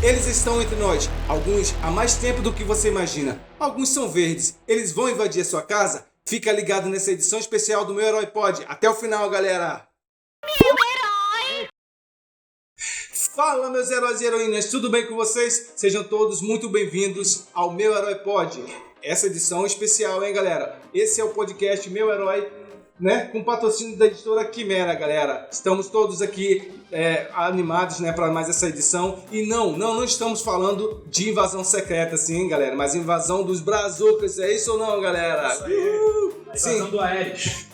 Eles estão entre nós, alguns há mais tempo do que você imagina. Alguns são verdes, eles vão invadir a sua casa? Fica ligado nessa edição especial do Meu Herói Pod. Até o final, galera! Meu herói! Fala, meus heróis e heroínas, tudo bem com vocês? Sejam todos muito bem-vindos ao Meu Herói Pod. Essa edição especial, hein, galera? Esse é o podcast Meu Herói, né, com patrocínio da editora Quimera, galera. Estamos todos aqui animados, né, para mais essa edição. E não estamos falando de invasão secreta, sim, galera, mas invasão dos brazucas. É isso ou não, galera? Isso aí. Invasão do Aeres.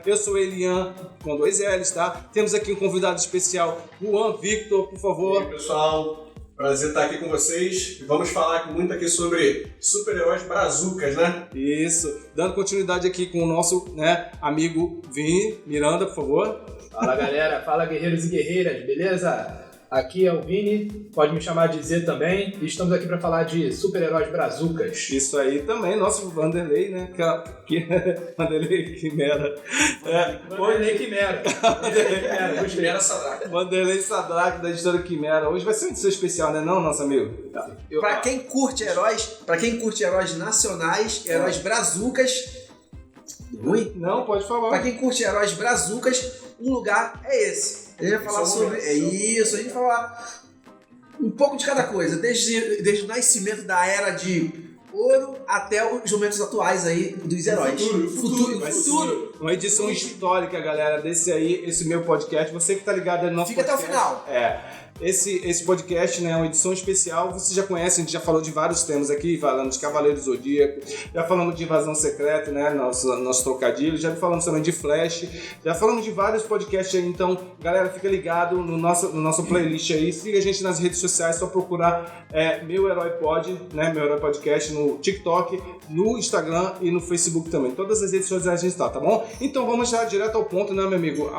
Eu sou Elian, com 2 L's, tá? Temos aqui um convidado especial, Juan Victor, por favor. E aí, pessoal? Prazer estar aqui com vocês. Vamos falar muito aqui sobre super-heróis brazucas, né? Isso. Dando continuidade aqui com o nosso, né, amigo Vini Miranda, por favor. Fala, galera. Fala, guerreiros e guerreiras, beleza? Aqui é o Vini, pode me chamar de Z também, e estamos aqui para falar de super-heróis brazucas. Isso aí também, nosso Vanderlei, né? Vanderlei Quimera. Vanderlei Quimera. Quimera Sadraque. Vanderlei Sadraque, da editora Quimera. Hoje vai ser uma edição especial, né, não, nosso amigo? Pra quem curte heróis nacionais, heróis brazucas. Ruim? Não, pode falar. Pra quem curte heróis brazucas, um lugar é esse. A gente vai falar sobre. É isso, a gente vai falar um pouco de cada coisa, desde o nascimento da era de ouro até os momentos atuais aí dos heróis. Futuro. Uma edição histórica, galera, esse meu podcast. Você que tá ligado no nosso Fica podcast, até o final. Esse podcast, né, é uma edição especial. Você já conhece, a gente já falou de vários temas aqui, falando de Cavaleiro do Zodíaco, já falamos de Invasão Secreta, né, nosso trocadilho, já falamos também de Flash, já falamos de vários podcasts aí. Então, galera, fica ligado no nosso playlist aí, siga a gente nas redes sociais, só procurar Meu Herói Pod, né, Meu Herói Podcast no TikTok, no Instagram e no Facebook também. Todas as redes sociais a gente tá bom? Então vamos já direto ao ponto, né, meu amigo?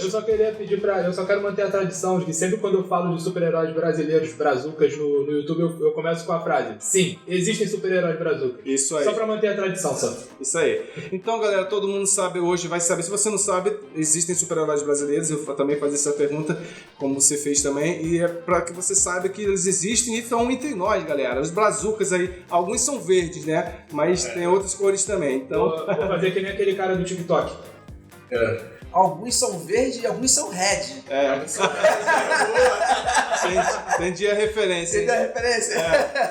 Eu só queria pedir eu só quero manter a tradição de que sempre quando eu falo de super-heróis brasileiros, brazucas, no YouTube, eu começo com a frase: sim, existem super-heróis brazucas. Isso aí. Só pra manter a tradição, só. Isso aí. Então, galera, todo mundo sabe hoje, vai saber. Se você não sabe, existem super-heróis brasileiros. Eu vou também fazer essa pergunta, como você fez também. E é pra que você saiba que eles existem e estão entre nós, galera. Os brazucas aí, alguns são verdes, né? Mas tem outras cores também. Então... Vou fazer que nem aquele cara do TikTok. Alguns são verdes e alguns são red. Entendi a referência. Entendi a referência.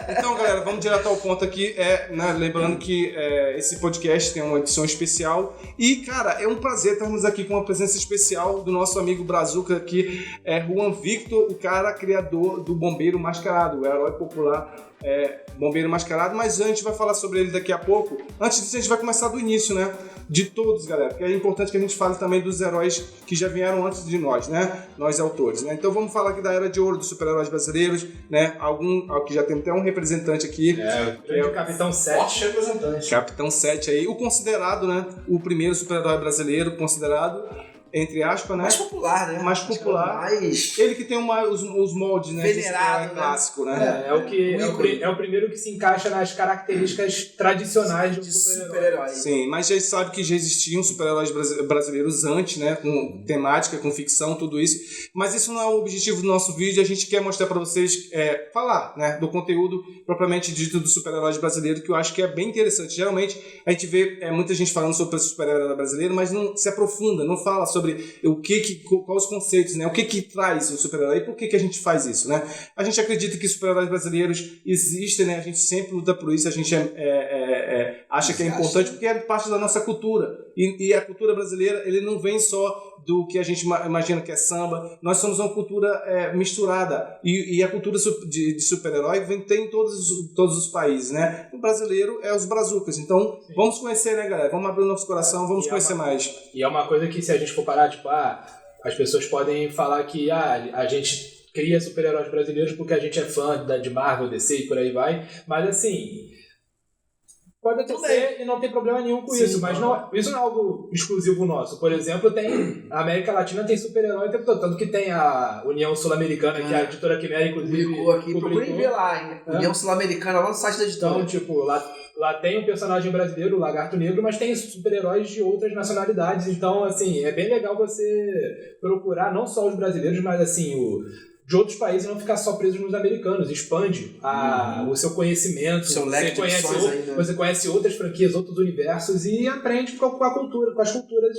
Então, galera, vamos direto ao ponto aqui. Né, lembrando que esse podcast tem uma edição especial. E, cara, é um prazer estarmos aqui com uma presença especial do nosso amigo brazuca aqui, Juan Victor, o cara criador do Bombeiro Mascarado, o herói popular Bombeiro Mascarado. Mas a gente vai falar sobre ele daqui a pouco. Antes disso, a gente vai começar do início, né? De todos, galera, porque é importante que a gente fale também dos heróis que já vieram antes de nós, né? Nós autores, né? Então vamos falar aqui da Era de Ouro dos super-heróis brasileiros, né? Que já tem até um representante aqui. O Capitão 7. Forte representante. Capitão 7 aí, o considerado, né? O primeiro super-herói brasileiro considerado, entre aspas, né? Mais popular, né? Mais popular. Ele que tem os moldes, né? Venerado, de clássico, né? É o primeiro que se encaixa nas características tradicionais de um super-herói. Sim, mas já sabe que já existiam super-heróis brasileiros antes, né? Com temática, com ficção, tudo isso. Mas isso não é o objetivo do nosso vídeo. A gente quer mostrar pra vocês, falar, né? Do conteúdo propriamente dito dos super-heróis brasileiros, que eu acho que é bem interessante. Geralmente, a gente vê muita gente falando sobre super-herói brasileiro, mas não se aprofunda, não fala sobre quais os conceitos, né? O que traz o super-herói e por que a gente faz isso, né? A gente acredita que super-heróis brasileiros existem, né? A gente sempre luta por isso, a gente acha que é importante porque é parte da nossa cultura. E a cultura brasileira, ele não vem só do que a gente imagina que é samba. Nós somos uma cultura misturada. E a cultura de super-herói tem em todos os países, né? O brasileiro é os brazucas. Então, sim, vamos conhecer, né, galera? Vamos abrir o nosso coração, vamos conhecer mais. E é uma coisa que, se a gente for parar, as pessoas podem falar que a gente cria super-heróis brasileiros porque a gente é fã de Marvel, DC e por aí vai. Mas, assim... Pode acontecer e não tem problema nenhum com isso, mas isso não é algo exclusivo nosso. Por exemplo, a América Latina tem super-herói o tempo todo, tanto que tem a União Sul-Americana, que a editora Quimera, inclusive, publicou. Procurem ver lá, hein? União Sul-Americana, lá no site da editora. Então, tipo, lá tem um personagem brasileiro, o Lagarto Negro, mas tem super-heróis de outras nacionalidades. Então, assim, é bem legal você procurar não só os brasileiros, mas, assim, de outros países não ficar só presos nos americanos, expande o seu conhecimento, Seu leque de opções aí, né? Você conhece outras franquias, outros universos e aprende com a cultura, com as culturas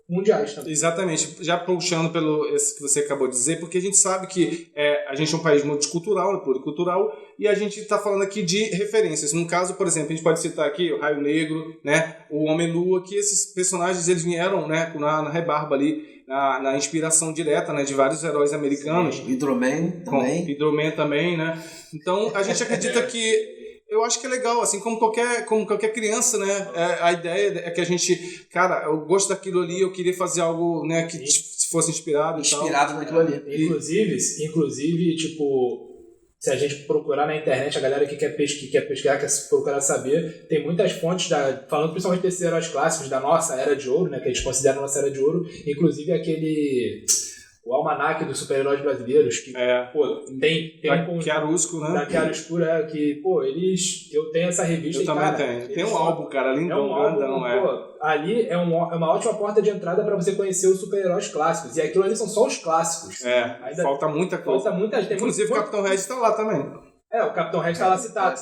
mundiais também. Exatamente, já puxando pelo esse que você acabou de dizer, porque a gente sabe que a gente é um país multicultural, pluricultural, e a gente está falando aqui de referências. No caso, por exemplo, a gente pode citar aqui o Raio Negro, né, o Homem-Lua, que esses personagens eles vieram, né, na rebarba ali, na inspiração direta, né, de vários heróis americanos. Sim, Hydro-Man também. Hydro-Man também, né? Então, a gente acredita que eu acho que é legal, assim, como qualquer criança, né? A ideia é que a gente, cara, eu gosto daquilo ali, eu queria fazer algo, né, que fosse inspirado e tal. Inspirado naquilo ali. Inclusive, tipo, se a gente procurar na internet, a galera que quer pesquisar, quer procurar saber, tem muitas fontes, falando principalmente desses heróis clássicos da nossa Era de Ouro, né, que a gente considera a nossa Era de Ouro, inclusive o almanaque dos super-heróis brasileiros, que, pô, tem um Chiaroscuro, né? Da Chiaroscuro, que, pô, eu tenho essa revista. Eu também tenho. Tem um álbum, cara, lindão, grandão, pô, ali é uma ótima porta de entrada pra você conhecer os super-heróis clássicos. E aquilo ali são só os clássicos. Ainda falta muita coisa. Inclusive o Capitão Red tá lá também. O Capitão Red tá lá citado.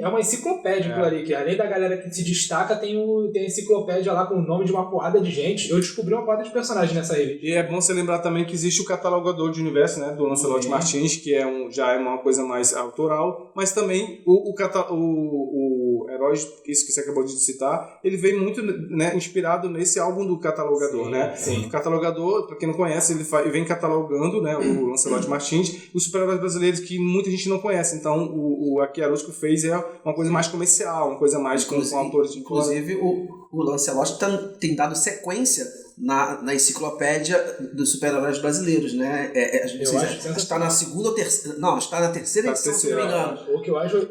É uma enciclopédia aquilo ali, que além da galera que se destaca, tem a enciclopédia lá com o nome de uma porrada de gente. Eu descobri uma porrada de personagens nessa revista. E é bom você lembrar também que existe o catalogador de universo, né, do Lancelot Martins, que já é uma coisa mais autoral, mas também o herói, isso que você acabou de citar, ele veio muito, né, inspirado nesse álbum do catalogador, né? Sim. O catalogador, pra quem não conhece, ele vem catalogando, né, o Lancelot Martins, os super-heróis brasileiros que muita gente não conhece. Então, o Chiaroscuro fez uma coisa mais comercial, uma coisa mais com autores de... Inclusive, o Lancelot tem dado sequência na enciclopédia dos super-heróis brasileiros, né? Está na segunda ou terceira... Não, está na terceira edição, se não me engano.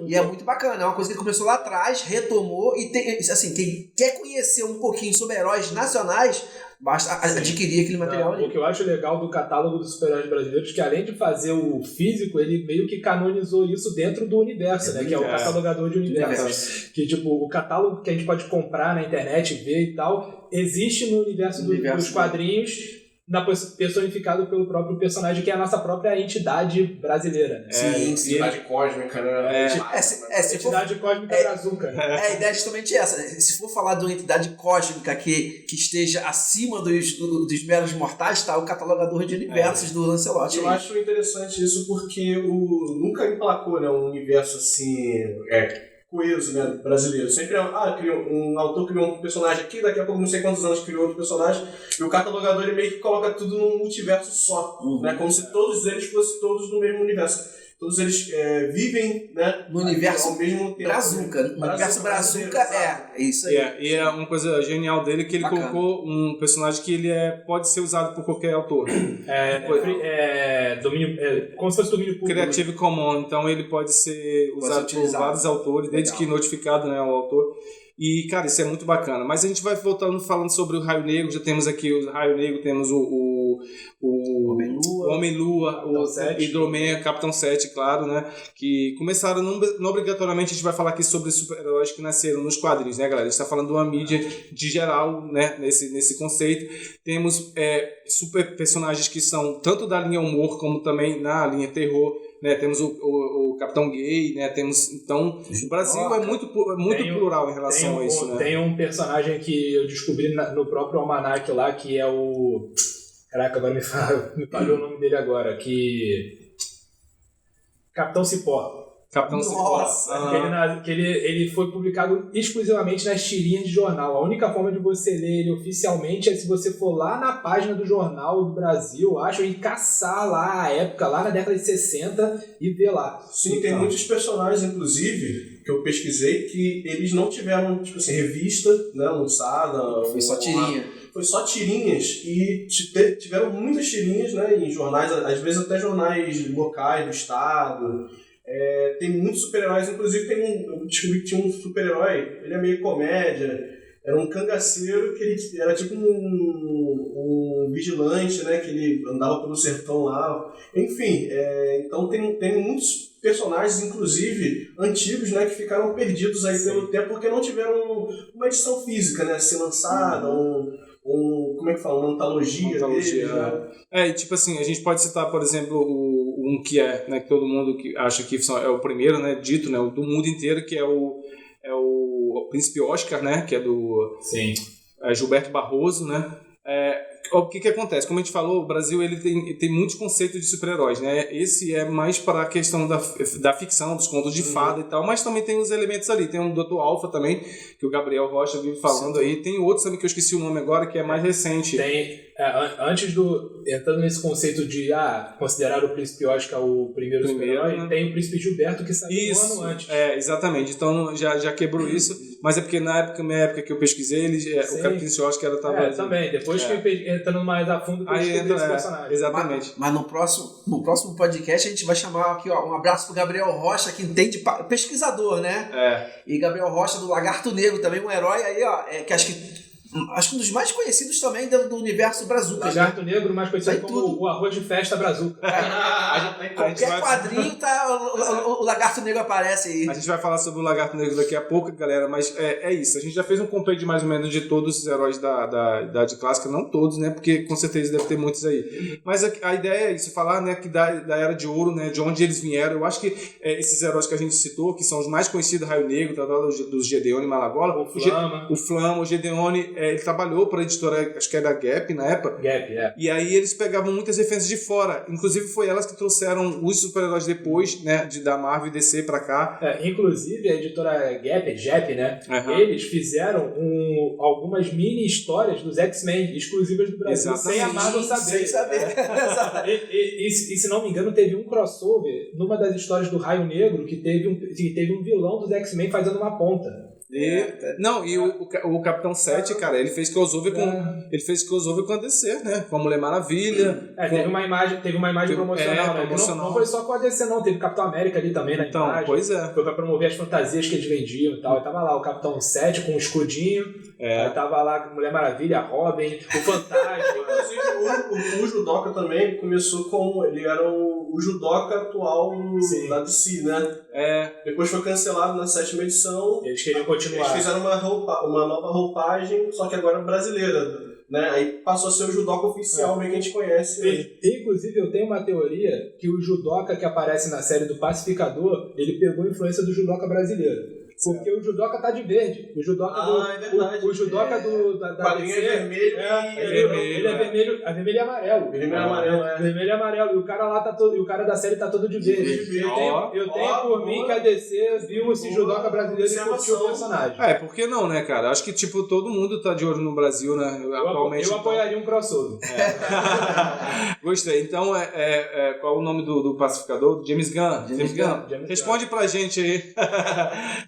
E é muito bacana, é uma coisa que ele começou lá atrás, retomou, e tem, assim, quem quer conhecer um pouquinho sobre heróis nacionais, basta adquirir aquele material ali. O que eu acho legal do catálogo dos super-heróis brasileiros, que além de fazer o físico, ele meio que canonizou isso dentro do universo, né? Que é o catalogador de universos. Que, tipo, o catálogo que a gente pode comprar na internet, ver e tal, existe no universo dos quadrinhos, personificado pelo próprio personagem, que é a nossa própria entidade brasileira. Né? Entidade cósmica, né? Entidade cósmica brazuca. Né? A ideia é justamente essa. Se for falar de uma entidade cósmica que esteja acima dos meros mortais, tá o catalogador de universos do Lancelot. Eu acho interessante isso porque nunca emplacou, né, um universo assim... coeso, né, brasileiro. Sempre um autor criou um personagem aqui, daqui a pouco não sei quantos anos criou outro personagem, e o catalogador ele meio que coloca tudo num multiverso só, né, como se todos eles fossem todos no mesmo universo. Todos eles vivem, né, no universo ao mesmo tempo. Brazuca. No universo Brazuca é isso aí. E é uma coisa genial dele que ele colocou um personagem que ele pode ser usado por qualquer autor. Como se fosse domínio público. Creative Commons, então ele pode ser usado por vários autores, desde que notificado, né, o autor. E, cara, isso é muito bacana. Mas a gente vai voltando falando sobre o Raio Negro. Já temos aqui o Raio Negro, temos o Homem-Lua, o Hydro-Man, Capitão 7, claro, né? Que começaram, não obrigatoriamente a gente vai falar aqui sobre super-heróis que nasceram nos quadrinhos, né, galera? A gente está falando de uma mídia de geral, né? Nesse conceito. Temos super personagens que são tanto da linha humor como também na linha terror. Né, temos o Capitão Gay, né, então o Brasil é muito plural em relação a isso. Né? Tem um personagem que eu descobri no próprio almanac lá, que é o... Caraca, agora me falhou o nome dele agora, que... Capitão Cipó. Capitão Cipó. Que ele foi publicado exclusivamente nas tirinhas de jornal. A única forma de você ler ele oficialmente é se você for lá na página do Jornal do Brasil, acho, e caçar lá a época, lá na década de 60 e ver lá. Sim, tem muitos personagens, inclusive, que eu pesquisei, que eles não tiveram, tipo assim, revista, né, lançada. Foi só tirinha. Foi só tirinhas, e tiveram muitas tirinhas, né, em jornais, às vezes até jornais locais do estado. Tem muitos super-heróis, inclusive eu descobri que tinha um super-herói, ele é meio comédia, era um cangaceiro que ele era tipo um vigilante, né, que ele andava pelo sertão lá, enfim, então tem muitos personagens, inclusive antigos, né, que ficaram perdidos aí pelo tempo porque não tiveram uma edição física, né, assim, lançada, como é que fala? Uma antologia deles, né? E tipo assim, a gente pode citar, por exemplo, um que é, né, que todo mundo que acha que é o primeiro, né, dito, né, do mundo inteiro, que é o Príncipe Oscar, né, que é do Gilberto Barroso, né. O que acontece? Como a gente falou, o Brasil ele tem muitos conceitos de super-heróis, né? Esse é mais para a questão da ficção, dos contos de fada e tal, mas também tem os elementos ali. Tem o Dr. Alpha também, que o Gabriel Rocha vive falando aí. Tem outros também que eu esqueci o nome agora, que é mais recente. Entrando nesse conceito de considerar o Príncipe Oscar o primeiro super-herói, né? Tem o Príncipe Gilberto que saiu um ano antes. Exatamente. Então já quebrou isso, mas é porque na minha época que eu pesquisei, o Príncipe Oscar estava... também. Depois que entrando mais a fundo que eu descobri esse personagem. Exatamente. Mas no próximo podcast a gente vai chamar aqui, um abraço pro Gabriel Rocha, que entende, pesquisador, né? E Gabriel Rocha do Lagarto Negro, também um herói aí, que acho que um dos mais conhecidos também do universo Brazuca. Lagarto Negro, mais conhecido como o arroz de festa Brazuca. Qualquer quadrinho o Lagarto Negro aparece aí. A gente vai falar sobre o Lagarto Negro daqui a pouco, galera, mas é isso. A gente já fez um compêndio mais ou menos de todos os heróis da Idade Clássica, não todos, né? Porque com certeza deve ter muitos aí. Mas a ideia é isso, falar, né, que da Era de Ouro, né, de onde eles vieram. Eu acho que esses heróis que a gente citou, que são os mais conhecidos, Raio Negro, dos Gedeone e Malagola, o Flama, o Gedeone, ele trabalhou para a editora, acho que era Gap na época. E aí eles pegavam muitas referências de fora. Inclusive foi elas que trouxeram os super-heróis depois, né, da Marvel e DC para cá. Inclusive a editora Gap, né? Eles fizeram algumas mini histórias dos X-Men exclusivas do Brasil. Exatamente. Sem a Marvel saber. Sem saber. E se não me engano, teve um crossover numa das histórias do Raio Negro que teve um vilão dos X-Men fazendo uma ponta. O Capitão 7, cara, ele fez crossover com a DC, né? Com a Mulher Maravilha. Teve uma imagem promocional, né? Não foi só com a DC, não. Teve Capitão América ali também na imagem. Pois é. Foi pra promover as fantasias que eles vendiam e tal. E tava lá o Capitão 7 com um escudinho. Aí tava lá a Mulher Maravilha, a Robin, o Fantasma. Inclusive, o Judoka também começou como... Ele era o Judoka atual da DC, né? Depois foi cancelado na 7ª edição. Eles queriam continuar. Eles fizeram uma nova roupagem, só que agora brasileira, né? Aí passou a ser o Judoka oficial, meio que a gente conhece. Inclusive, eu tenho uma teoria que o Judoka que aparece na série do Pacificador, ele pegou a influência do Judoka brasileiro. Porque o Judoka tá de verde. O Judoka o Judoka da quadrinho DC, é vermelho. Ele é vermelho e amarelo. Vermelho e amarelo. E o cara lá e o cara da série tá todo de verde. Eu tenho por mim que a DC viu esse Judoka brasileiro e curtiu o personagem. Por que não, né, cara? Acho que, tipo, todo mundo tá de olho no Brasil, né? Atualmente. Eu apoiaria um crossover. Gostei. Então, qual é o nome do pacificador? James Gunn. Responde pra gente aí.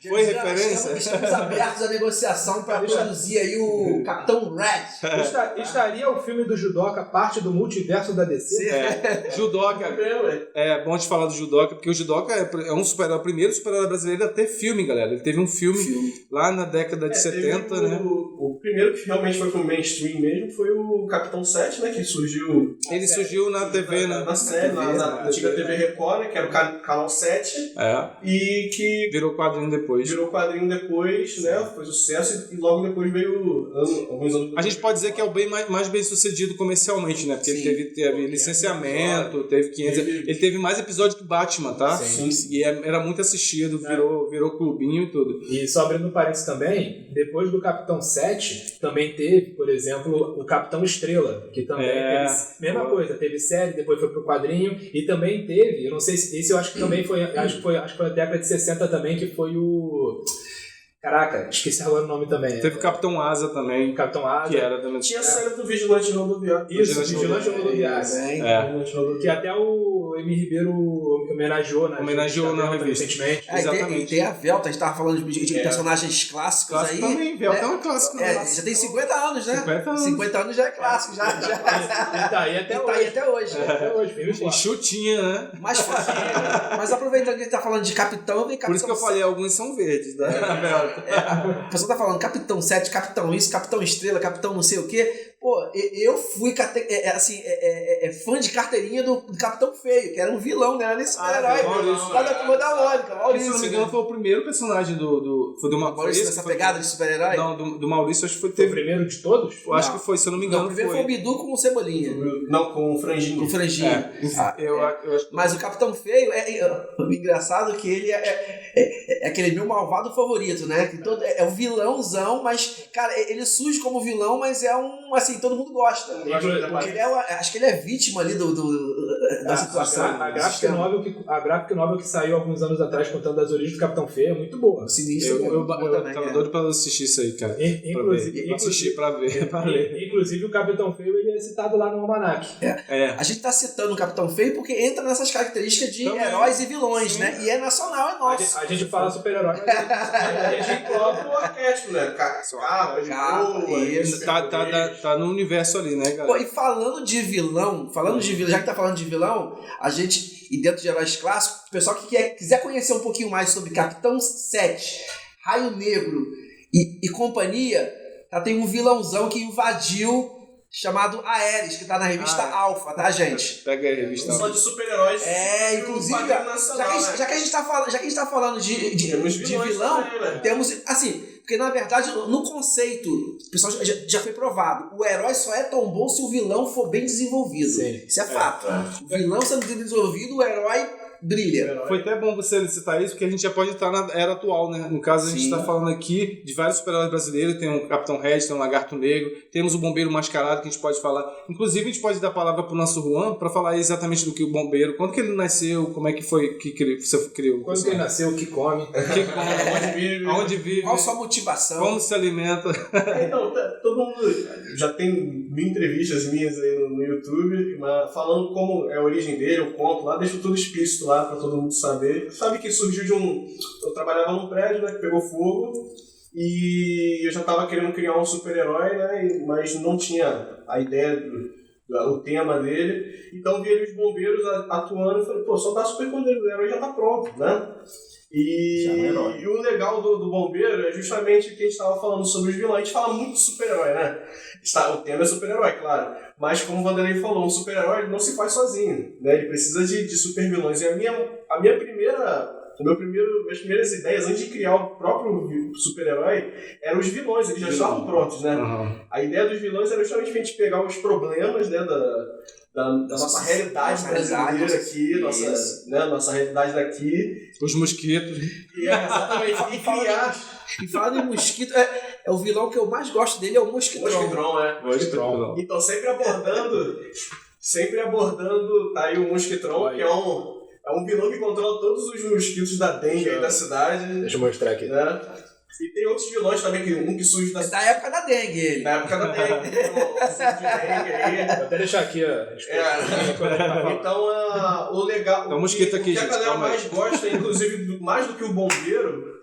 Foi referência? Estamos abertos à negociação para produzir aí o Capitão Red. Estaria o filme do Judoka parte do multiverso da DC? Judoka. É bom te falar do Judoka, porque o Judoka é o primeiro super-herói brasileiro a ter filme, galera. Ele teve um filme lá na década de 70, né? O primeiro que realmente foi pro mainstream mesmo foi o Capitão 7, né? Que surgiu... Ele surgiu na TV, né? Na série, na antiga TV Record, né? Que era o canal 7. E que... Virou quadrinho depois. Né? Foi sucesso e logo depois veio alguns anos. A gente pode dizer que é o bem mais bem sucedido comercialmente, né? Porque ele teve licenciamento, teve 500... Ele teve mais episódios que Batman, tá? Sim. E era muito assistido, virou clubinho e tudo. E só abrindo parênteses também, depois do Capitão 7, também teve, por exemplo, o Capitão Estrela, que também teve mesma coisa, teve série, depois foi pro quadrinho, e também teve, eu não sei se esse eu acho que também foi, acho que foi a década de 60 também, que foi o... Caraca, esqueci agora o nome também. Teve o Capitão Asa também. Capitão Asa. Que era também. Tinha a série do Vigilante Rodoviário. Isso, Vigilante Rodoviário. Que até o Emi Ribeiro homenageou na revista. Recentemente. Exatamente. Tem a Velta, a gente tava falando de personagens clássicos aí. Também, Velta é um clássico. Já tem 50 anos, né? 50 anos já é clássico. Já. E tá aí até hoje. Chutinha, né? Mas aproveitando que a gente tá falando de Capitão, vem Capitão. Por isso que eu falei, alguns são verdes, né? A pessoa tá falando Capitão 7, Capitão isso, Capitão Estrela, Capitão não sei o quê. Pô, eu fui fã de carteirinha do Capitão Feio, que era um vilão, né? Era nem super-herói. Lá da Turma da Mônica, Maurício. Se não me engano, foi o primeiro personagem foi do Maurício nessa pegada de super-herói? Não, do Maurício, acho que foi Foi o primeiro de todos? Eu acho que foi, se eu não me engano. Não, o primeiro foi o Bidu com o Cebolinha. Não, com o Franjinho. Com o Franjinho. Eu acho que... Mas o Capitão Feio o engraçado que ele é aquele meu malvado favorito, né? Que é um vilãozão, mas, cara, ele surge como vilão, mas é um, assim, todo mundo gosta. Porque ele acho que ele é vítima ali da situação. A graphic novel que saiu alguns anos atrás contando as origens do Capitão Feio é muito boa. Sinistro. Eu tava doido pra assistir isso aí, cara. Pra ver. Inclusive o Capitão Feio ele é citado lá no Almanac. A gente tá citando o Capitão Feio porque entra nessas características de heróis e vilões, né? E é nacional, é nosso. A gente fala super-herói, mas a gente coloca o arquétipo, né? Capa, isso. Tá no universo ali, né, galera? Pô, e falando de vilão, já que tá falando de vilão, a gente, e dentro de heróis clássicos, o pessoal que quiser conhecer um pouquinho mais sobre Capitão 7, Raio Negro e companhia, tem um vilãozão que invadiu, chamado Ares, que tá na revista Alpha, tá, gente? Pega aí a revista. Só de super-heróis. Inclusive, já que a gente tá falando de vilão, temos, assim, porque na verdade, no conceito, o pessoal já foi provado, o herói só é tão bom se o vilão for bem desenvolvido. Sim. Isso é fato. O vilão sendo desenvolvido, o herói brilha. Foi até bom você citar isso, porque a gente já pode estar na era atual, né? No caso, a gente está falando aqui de vários super-heróis brasileiros, tem o Capitão Red, tem o Lagarto Negro, temos o Bombeiro Mascarado, que a gente pode falar. Inclusive, a gente pode dar a palavra pro nosso Juan para falar exatamente do que o Bombeiro, quando que ele nasceu, como é que foi que você criou. Quando que ele nasceu, o que come. Onde vive. Qual sua motivação. Como se alimenta. Então, todo mundo já tem mil entrevistas minhas aí no YouTube, falando como é a origem dele, eu conto lá, deixo tudo explícito lá pra todo mundo saber. Sabe que surgiu de eu trabalhava num prédio, né, que pegou fogo, e eu já tava querendo criar um super-herói, né, mas não tinha a ideia o tema dele. Então vi os bombeiros atuando e falei, só dá superpoder, o herói já tá pronto, né? E o legal do bombeiro é justamente o que a gente estava falando sobre os vilões. A gente fala muito de super-herói, né? O tema é super-herói, claro. Mas como o Vanderlei falou, um super-herói não se faz sozinho, né? Ele precisa de super-vilões. E minhas primeiras ideias, antes de criar o próprio super-herói, eram os vilões. Eles já estavam prontos, né? Uhum. A ideia dos vilões era justamente a gente pegar os problemas, né, da nossa realidade brasileira aqui, nossa realidade daqui. Os mosquitos. Exatamente. E criar. E falando em mosquito, é o vilão que eu mais gosto dele, é o Mosquitron. Mosquitron. Então, sempre abordando tá aí o Mosquitron, que é um vilão que controla todos os mosquitos da dengue aí da cidade. Deixa eu mostrar aqui. Né? E tem outros vilões também, que surge da época da dengue, ele. Da época da dengue. Vou até deixar aqui Então, o legal. Então, o mosquito aqui, o que a galera mais gosta, inclusive, mais do que o bombeiro,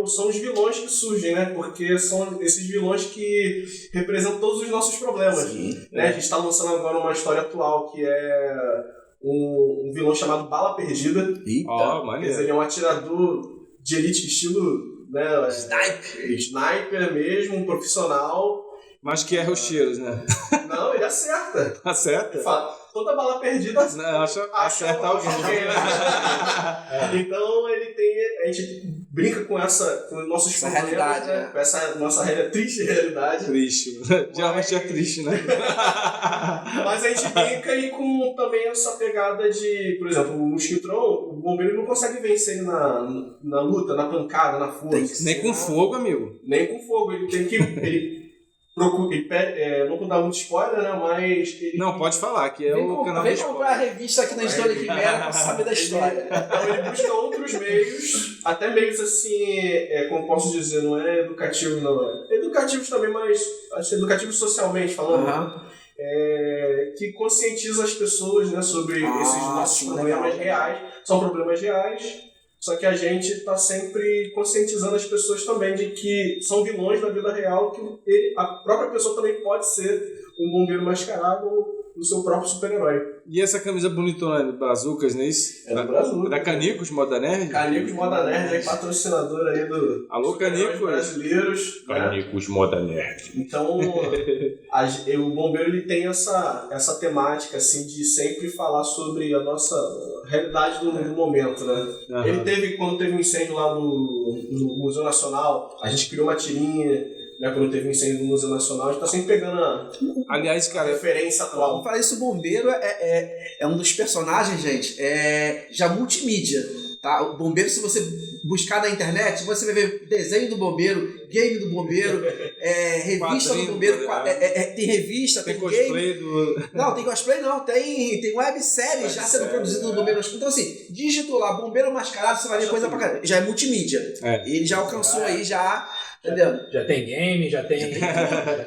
são os vilões que surgem, né? Porque são esses vilões que representam todos os nossos problemas. Sim. Né? A gente está lançando agora uma história atual que é um vilão chamado Bala Perdida. Quer dizer, ele é um atirador de elite estilo. Né, sniper mesmo, um profissional. Mas que erra os tiros, né? Não, ele acerta. Acerta? Toda bala perdida acerta alguém. Então a gente brinca com nossos problemas, realidade, né? Com essa nossa triste realidade. Triste. Geralmente é triste, né? Mas a gente brinca e com também essa pegada de, por exemplo, o Mosquitron, o bombeiro não consegue vencer ele na luta, na pancada, na força. Nem com fogo, amigo. Nem com fogo. Ele tem que... não vou dar muito spoiler, né? Mas. Não, pode falar, que é o canal. Vem comprar a revista aqui na História Quimera pra saber da história. Então ele busca outros meios, até meios assim, como posso dizer, não é educativo, não é. Educativos também, mas acho educativos socialmente falando. Que conscientiza as pessoas, né, sobre esses nossos problemas reais. São problemas reais. Só que a gente está sempre conscientizando as pessoas também de que são vilões da vida real, que a própria pessoa também pode ser um bombeiro mascarado do seu próprio super-herói. E essa camisa bonitona do Brazucas, não é isso? É do Brazucas. Da Canicos, Moda Nerd? Canicos Moda Nerd, aí, patrocinador aí do Alô, super-heróis Canicos. brasileiros. Né? Canicos, Moda Nerd. Então, o Bombeiro ele tem essa temática assim, de sempre falar sobre a nossa realidade do momento, né? Uhum. Ele quando teve um incêndio lá no Museu Nacional, a gente criou uma tirinha, né, quando teve um incêndio no Museu Nacional, a gente tá sempre pegando Aliás, a cara, referência atual. Vamos falar isso, o Bombeiro é um dos personagens, gente, já multimídia. Tá? O Bombeiro, se você buscar na internet, você vai ver desenho do Bombeiro, game do Bombeiro, revista do Bombeiro, tem revista, tem cosplay game. do... Não, tem cosplay não, tem websérie já sendo produzida no Bombeiro. Então assim, digitou lá, Bombeiro Mascarado, você vai ver coisa pra caramba. Já é multimídia. Ele já alcançou aí, entendeu? Já tem game, já tem...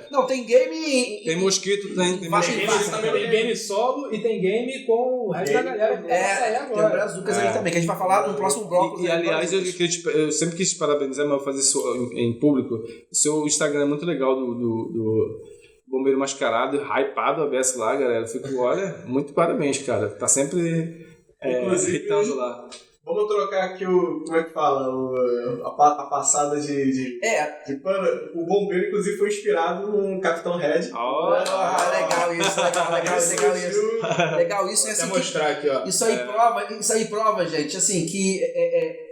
Não, tem game... Tem mosquito, tem mosquito. Tem game solo e tem game com o resto da galera que vai sair agora. Tem o Brazucas aí também, que a gente vai falar no próximo bloco. E aliás, eu sempre quis te parabenizar, mas eu vou fazer isso em público. O seu Instagram é muito legal do Bombeiro Mascarado, hypado a beça lá, galera. Eu fico, olha, muito parabéns, cara. Tá sempre irritando lá. Vamos trocar aqui como é que fala? A passada de pano. O Bombeiro, inclusive, foi inspirado no Capitão Red. Legal isso. Legal isso. Vou até mostrar aqui, ó. Isso aí prova, gente, assim, que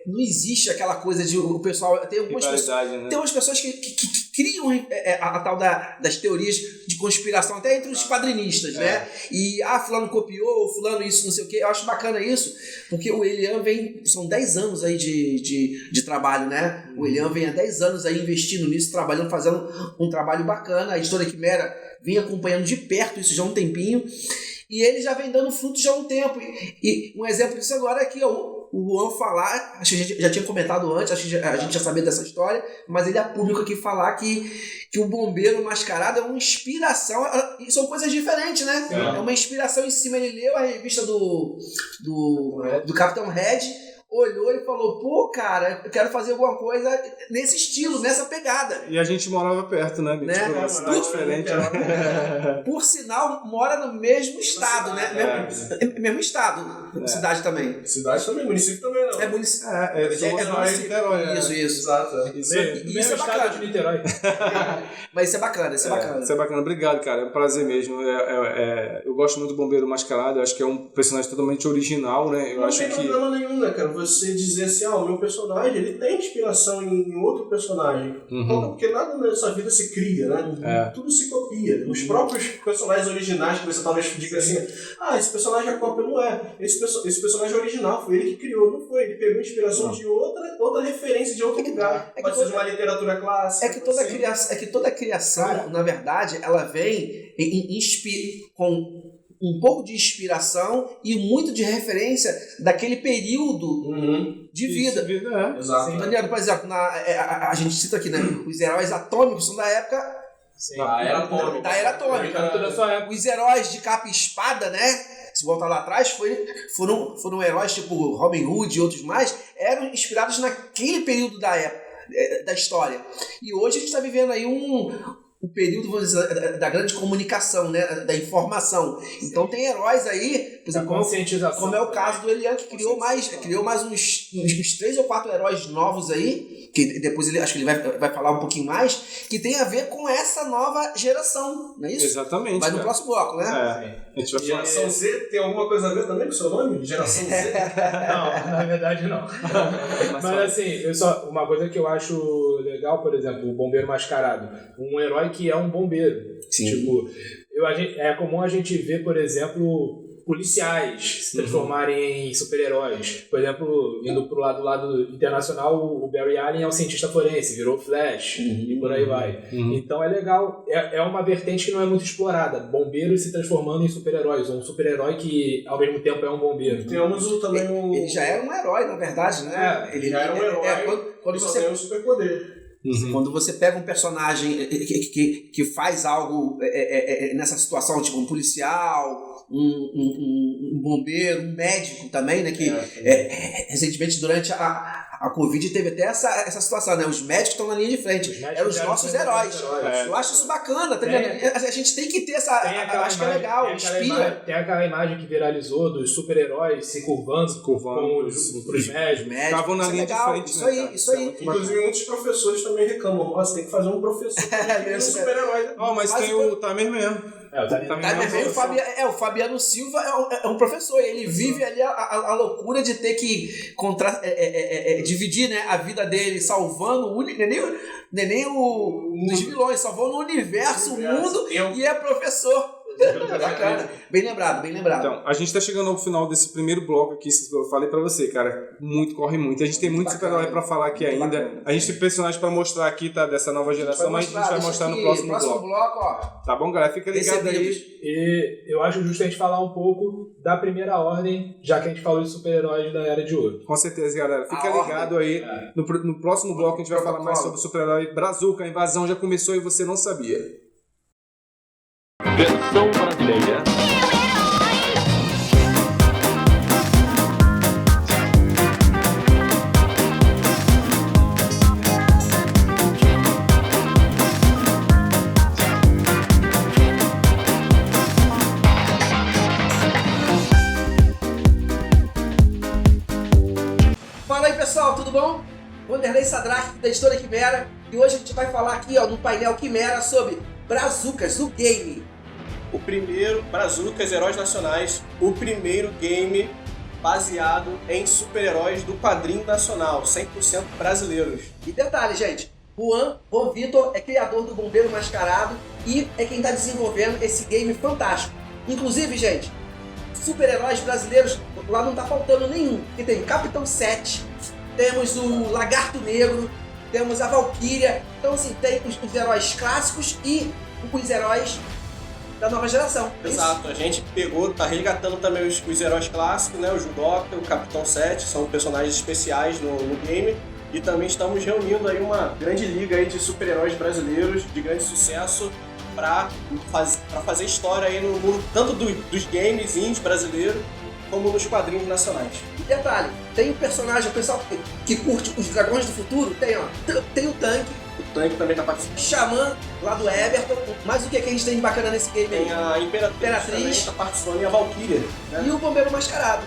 não existe aquela coisa de o pessoal... Tem algumas pessoas, né? tem umas pessoas que criam a tal das teorias de conspiração, até entre os quadrinistas, né? E, fulano copiou, fulano isso, não sei o quê. Eu acho bacana isso, porque o Elian são 10 anos aí de trabalho, né? O Elian vem há 10 anos aí investindo nisso, trabalhando, fazendo um trabalho bacana. A editora Quimera vem acompanhando de perto isso já há um tempinho. E ele já vem dando frutos já há um tempo. E um exemplo disso agora é que o Juan falar, acho que a gente já tinha comentado antes, acho que a gente já sabia dessa história, mas ele é público aqui falar que o Bombeiro Mascarado é uma inspiração, e são coisas diferentes, né? É uma inspiração em cima. Ele leu a revista do Capitão Red, olhou e falou, pô, cara, eu quero fazer alguma coisa nesse estilo, nessa pegada. E a gente morava perto, né? Tipo, cidade diferente. Por sinal, mora no mesmo estado, né? Mesmo estado. Cidade também. Cidade também, município também não. É município. Isso. Exato. Isso é bacana. De Niterói. Mas isso é bacana, isso é bacana. Obrigado, cara. É um prazer mesmo. Eu gosto muito do Bombeiro Mascarado. Eu acho que é um personagem totalmente original, né? Não tem problema nenhum, né, cara? Você dizer assim, o meu personagem, ele tem inspiração em outro personagem. Porque nada nessa vida se cria, né? Tudo se copia. Os próprios personagens originais que você talvez diga assim, esse personagem é cópia, não é. Esse personagem original foi ele que criou, não foi. Ele pegou inspiração de outra referência de outro lugar. Pode ser de uma literatura clássica. É que toda criação, na verdade, ela vem com um pouco de inspiração e muito de referência daquele período de vida. Exato. Daniel, por exemplo, a gente cita aqui, né? Os heróis atômicos são da época... Da era atômica. Os heróis de capa e espada, né? Se voltar lá atrás, foram heróis tipo Robin Hood e outros mais, eram inspirados naquele período da época, da história. E hoje a gente está vivendo aí o período, vamos dizer, da grande comunicação, né? Da informação. Então tem heróis aí, por exemplo, como é o caso do Elian, que criou mais uns 3 ou 4 heróis novos aí, que depois acho que ele vai falar um pouquinho mais, que tem a ver com essa nova geração, não é isso? Exatamente. Mas no próximo bloco, né? A gente vai falar. Geração Z tem alguma coisa a ver também com o seu nome? Geração Z? Não, na verdade não. Mas assim, uma coisa que eu acho legal, por exemplo, o Bombeiro Mascarado. Um herói que é um bombeiro. Sim. Tipo, é comum a gente ver, por exemplo, policiais se transformarem em super-heróis. Por exemplo, indo pro lado internacional, o Barry Allen é um cientista forense, virou Flash e por aí vai. Então é legal, é uma vertente que não é muito explorada. Bombeiros se transformando em super-heróis, ou um super-herói que ao mesmo tempo é um bombeiro. Temos também Ele já era um herói, na verdade, né? Ele já era um herói, quando você tem um superpoder. Quando você pega um personagem que faz algo nessa situação, tipo um policial, um bombeiro, um médico também, né? Que recentemente, durante a A Covid teve até essa situação, né? Os médicos estão na linha de frente. Eram os nossos heróis. Eu acho isso bacana, tá vendo? A gente tem que ter essa... Acho que é legal, inspira. Tem aquela imagem que viralizou dos super-heróis se curvando com os médicos. Estavam na linha de frente, Isso aí. Inclusive, muitos professores também reclamam. Nossa, tem que fazer um professor que um super-herói. Mas tem o Tamer mesmo. O Fabiano Silva é um professor, ele vive ali a loucura de ter que dividir, né, a vida dele salvando nem os vilões, salvando o universo, o mundo, e é professor. Bacana. Bem lembrado. Então, a gente tá chegando ao final desse primeiro bloco aqui, eu falei pra você, cara, corre muito. A gente tem muito super-herói pra falar aqui ainda. A gente tem personagens pra mostrar aqui, tá, dessa nova geração, mas a gente vai mostrar no próximo bloco. Ó. Tá bom, galera? Fica ligado aí. E eu acho justo a gente falar um pouco da Primeira Ordem, já que a gente falou de super-heróis da Era de Ouro. Com certeza, galera. Fica ligado aí. No próximo bloco a gente vai falar mais sobre o super-herói Brazuca. A invasão já começou e você não sabia. Versão brasileira. Fala aí, pessoal, tudo bom? Wanderlei Sadraque, da Editora Quimera, e hoje a gente vai falar aqui, no painel Quimera sobre Brazucas, o game. O primeiro, Brazucas, Heróis Nacionais, o primeiro game baseado em super-heróis do quadrinho nacional, 100% brasileiros. E detalhe, gente, Juan Von Vitor é criador do Bombeiro Mascarado e é quem está desenvolvendo esse game fantástico. Inclusive, gente, super-heróis brasileiros, lá não tá faltando nenhum, porque tem Capitão 7, temos o Lagarto Negro, temos a Valkyria, então assim, tem os heróis clássicos e os heróis da nova geração. Exato, a gente tá resgatando também os heróis clássicos, né? O Judoka, o Capitão 7, são personagens especiais no game. E também estamos reunindo aí uma grande liga aí de super-heróis brasileiros de grande sucesso para fazer história aí no mundo, tanto dos games indies brasileiros, como nos quadrinhos nacionais. E detalhe, tem um personagem, o pessoal que curte os Dragões do Futuro, tem o Tanque. O Tanque também tá participando. Xamã, lá do Everton. Mas o que a gente tem de bacana nesse game aí? Tem a Imperatriz também tá participando, e a Valkyria, né? E o Bombeiro Mascarado.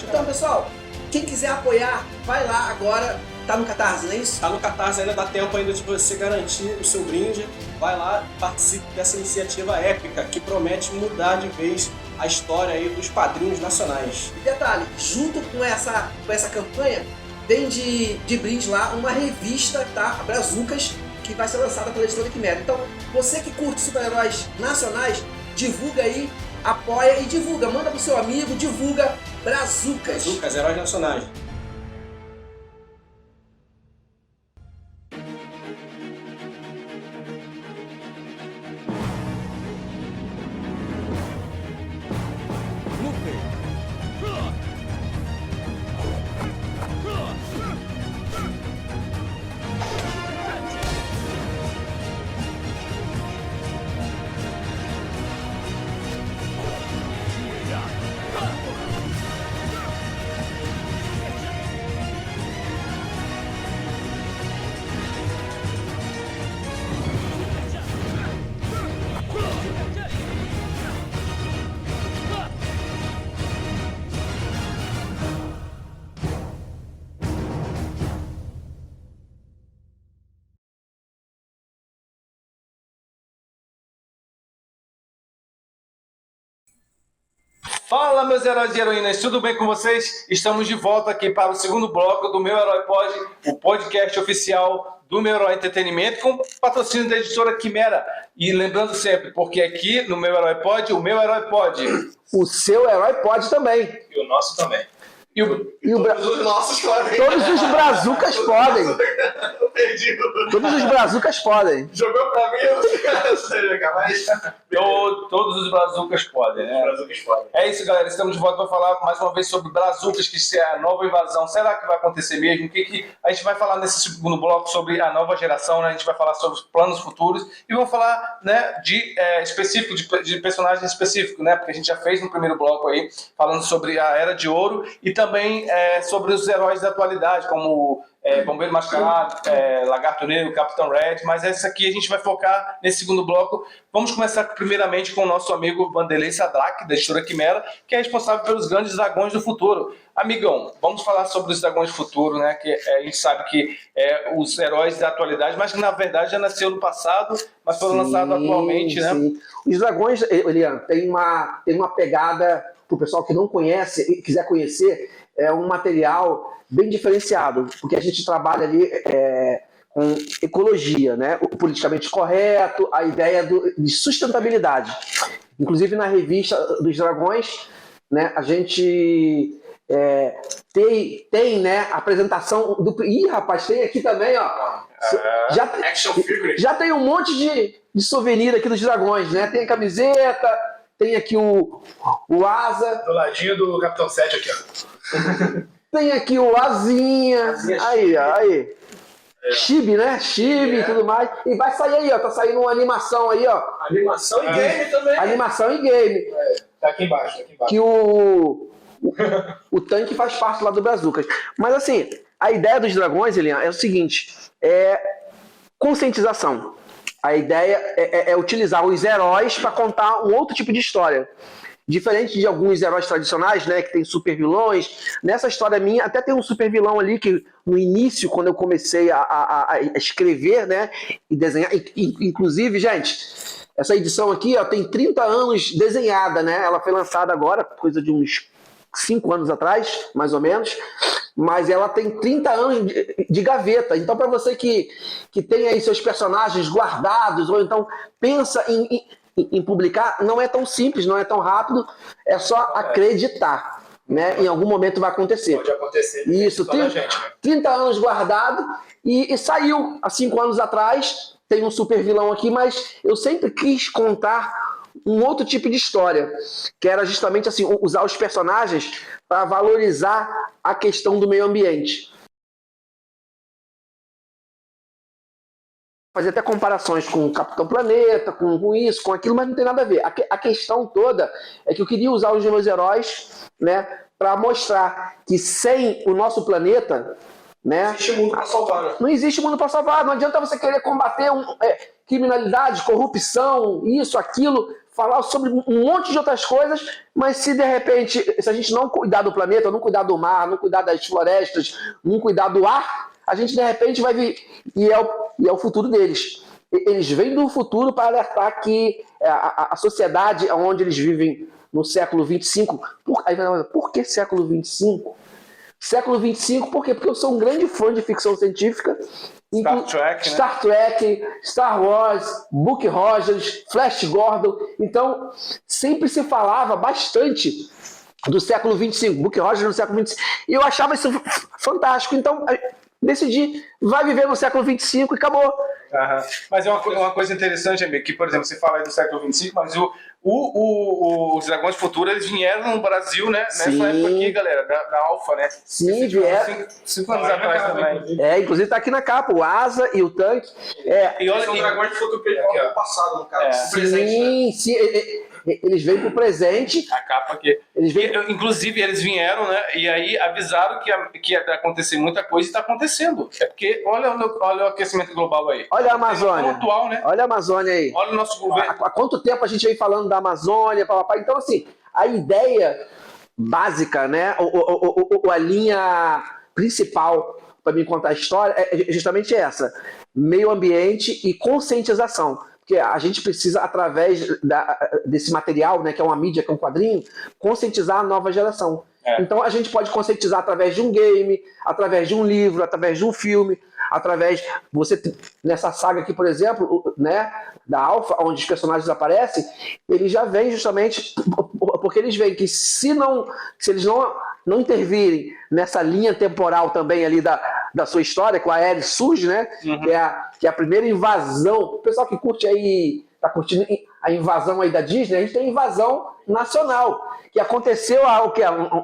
Então, pessoal, quem quiser apoiar, vai lá agora. Tá no Catarse, não é isso? Tá no Catarse, ainda dá tempo ainda de você garantir o seu brinde. Vai lá, participe dessa iniciativa épica que promete mudar de vez a história aí dos quadrinhos nacionais. E detalhe, junto com essa campanha, tem de brinde lá uma revista, tá? A Brazucas, que vai ser lançada pela Editora Quimera. Então, você que curte super-heróis nacionais, divulga aí, apoia e divulga. Manda pro seu amigo, divulga Brazucas. Brazucas, Heróis Nacionais. Fala, meus heróis e heroínas, tudo bem com vocês? Estamos de volta aqui para o segundo bloco do Meu Herói Pod, o podcast oficial do Meu Herói Entretenimento, com patrocínio da Editora Quimera. E lembrando sempre, porque aqui no Meu Herói Pod, o meu herói pode. O seu herói pode também. E o nosso também. Todos os nossos podem. Todos os brazucas podem. Todos os brazucas podem. Jogou pra mim, eu não sei jogar mais. Todos os brazucas podem, né? É isso, galera. Estamos de volta para falar mais uma vez sobre brazucas, que é a nova invasão. Será que vai acontecer mesmo? O que a gente vai falar nesse segundo bloco sobre a nova geração, né? A gente vai falar sobre os planos futuros e vamos falar, né, de personagens específicos, né? Porque a gente já fez no primeiro bloco aí, falando sobre a Era de Ouro e também também sobre os heróis da atualidade, como Bombeiro Mascarado, Lagarto Negro, Capitão Red, mas essa aqui a gente vai focar nesse segundo bloco. Vamos começar primeiramente com o nosso amigo Vanderlei Sadraque, da editora Quimera, que é responsável pelos grandes dragões do futuro. Amigão, vamos falar sobre os dragões do futuro, né? Que a gente sabe que os heróis da atualidade, mas que na verdade já nasceu no passado, mas foram lançados atualmente, né? Sim. Os dragões, Elian, tem uma pegada, para o pessoal que não conhece e quiser conhecer, é um material bem diferenciado, porque a gente trabalha ali com ecologia, né? O politicamente correto, a ideia de sustentabilidade. Inclusive na revista dos dragões, né, a gente tem né, a apresentação do... Ih, rapaz, tem aqui também, ó. Action figure. Já tem um monte de souvenir aqui dos dragões, né? Tem a camiseta, tem aqui o asa. Do ladinho do Capitão 7 aqui, ó. Tem aqui o asinha. Aí. Chibi, né? Chibi e tudo mais. E vai sair aí, ó. Tá saindo uma animação aí, ó. Animação e game também. Animação e game. Tá aqui embaixo. Que o tanque faz parte lá do Brazucas. Mas assim, a ideia dos dragões, Elian, é o seguinte: conscientização. A ideia é utilizar os heróis para contar um outro tipo de história. Diferente de alguns heróis tradicionais, né, que tem super vilões, nessa história minha até tem um super vilão ali que no início, quando eu comecei a escrever, né, e desenhar, inclusive, gente, essa edição aqui, ó, tem 30 anos desenhada, né, ela foi lançada agora, coisa de uns 5 anos atrás, mais ou menos, mas ela tem 30 anos de gaveta. Então, para você que tem aí seus personagens guardados, ou então pensa em publicar, não é tão simples, não é tão rápido, é só acreditar, né? Em algum momento vai acontecer. Pode acontecer. Isso, 30 anos guardado e saiu há 5 anos atrás. Tem um super vilão aqui, mas eu sempre quis contar um outro tipo de história, que era justamente assim, usar os personagens para valorizar a questão do meio ambiente. Fazer até comparações com o Capitão Planeta, com isso, com aquilo, mas não tem nada a ver. A questão toda é que eu queria usar os meus heróis, né, para mostrar que sem o nosso planeta, né, Não existe mundo para salvar, né? não existe mundo para salvar. Não adianta você querer combater criminalidade, corrupção, isso, aquilo, falar sobre um monte de outras coisas, mas se de repente, se a gente não cuidar do planeta, não cuidar do mar, não cuidar das florestas, não cuidar do ar, a gente de repente vai vir, e é o futuro deles. Eles vêm do futuro para alertar que a sociedade onde eles vivem no século 25, por que século 25? Século 25, por quê? Porque eu sou um grande fã de ficção científica. Star Trek, Star Wars, Buck Rogers, Flash Gordon. Então, sempre se falava bastante do século 25, Buck Rogers no século 25. E eu achava isso fantástico. Então, decidi, vai viver no século 25 e acabou. Uhum. Mas é uma coisa interessante, amigo, que, por exemplo, você fala aí do século 25, mas os Dragões Futuros, eles vieram no Brasil, né? Nessa época aqui, galera, da Alpha, né? Sim, vieram. 5 anos atrás também. Inclusive tá aqui na capa, o Asa e o tanque. E olha, são dragões de futuro que eles no passado, no caso. Sim, sim. Eles vêm pro presente. A capa aqui. Inclusive, eles vieram, né? E aí avisaram que ia acontecer muita coisa e está acontecendo. É porque olha o aquecimento global aí. Olha a Amazônia. Atual, né? Olha a Amazônia aí. Olha o nosso governo. Há quanto tempo a gente vem falando da Amazônia, papapá. Então, assim, a ideia básica, né? A linha principal para me contar a história é justamente essa: meio ambiente e conscientização. Porque a gente precisa, através desse material, né, que é uma mídia, que é um quadrinho, conscientizar a nova geração. Então a gente pode conscientizar através de um game, através de um livro, através de um filme, através... Nessa saga aqui, por exemplo, né, da Alpha, onde os personagens aparecem, eles já vêm justamente porque eles veem que se eles não intervirem nessa linha temporal também ali da sua história, que o Aerys surge, né? Uhum. Que é a primeira invasão. O pessoal que curte aí, tá curtindo a invasão aí da Disney, a gente tem a invasão nacional, que aconteceu há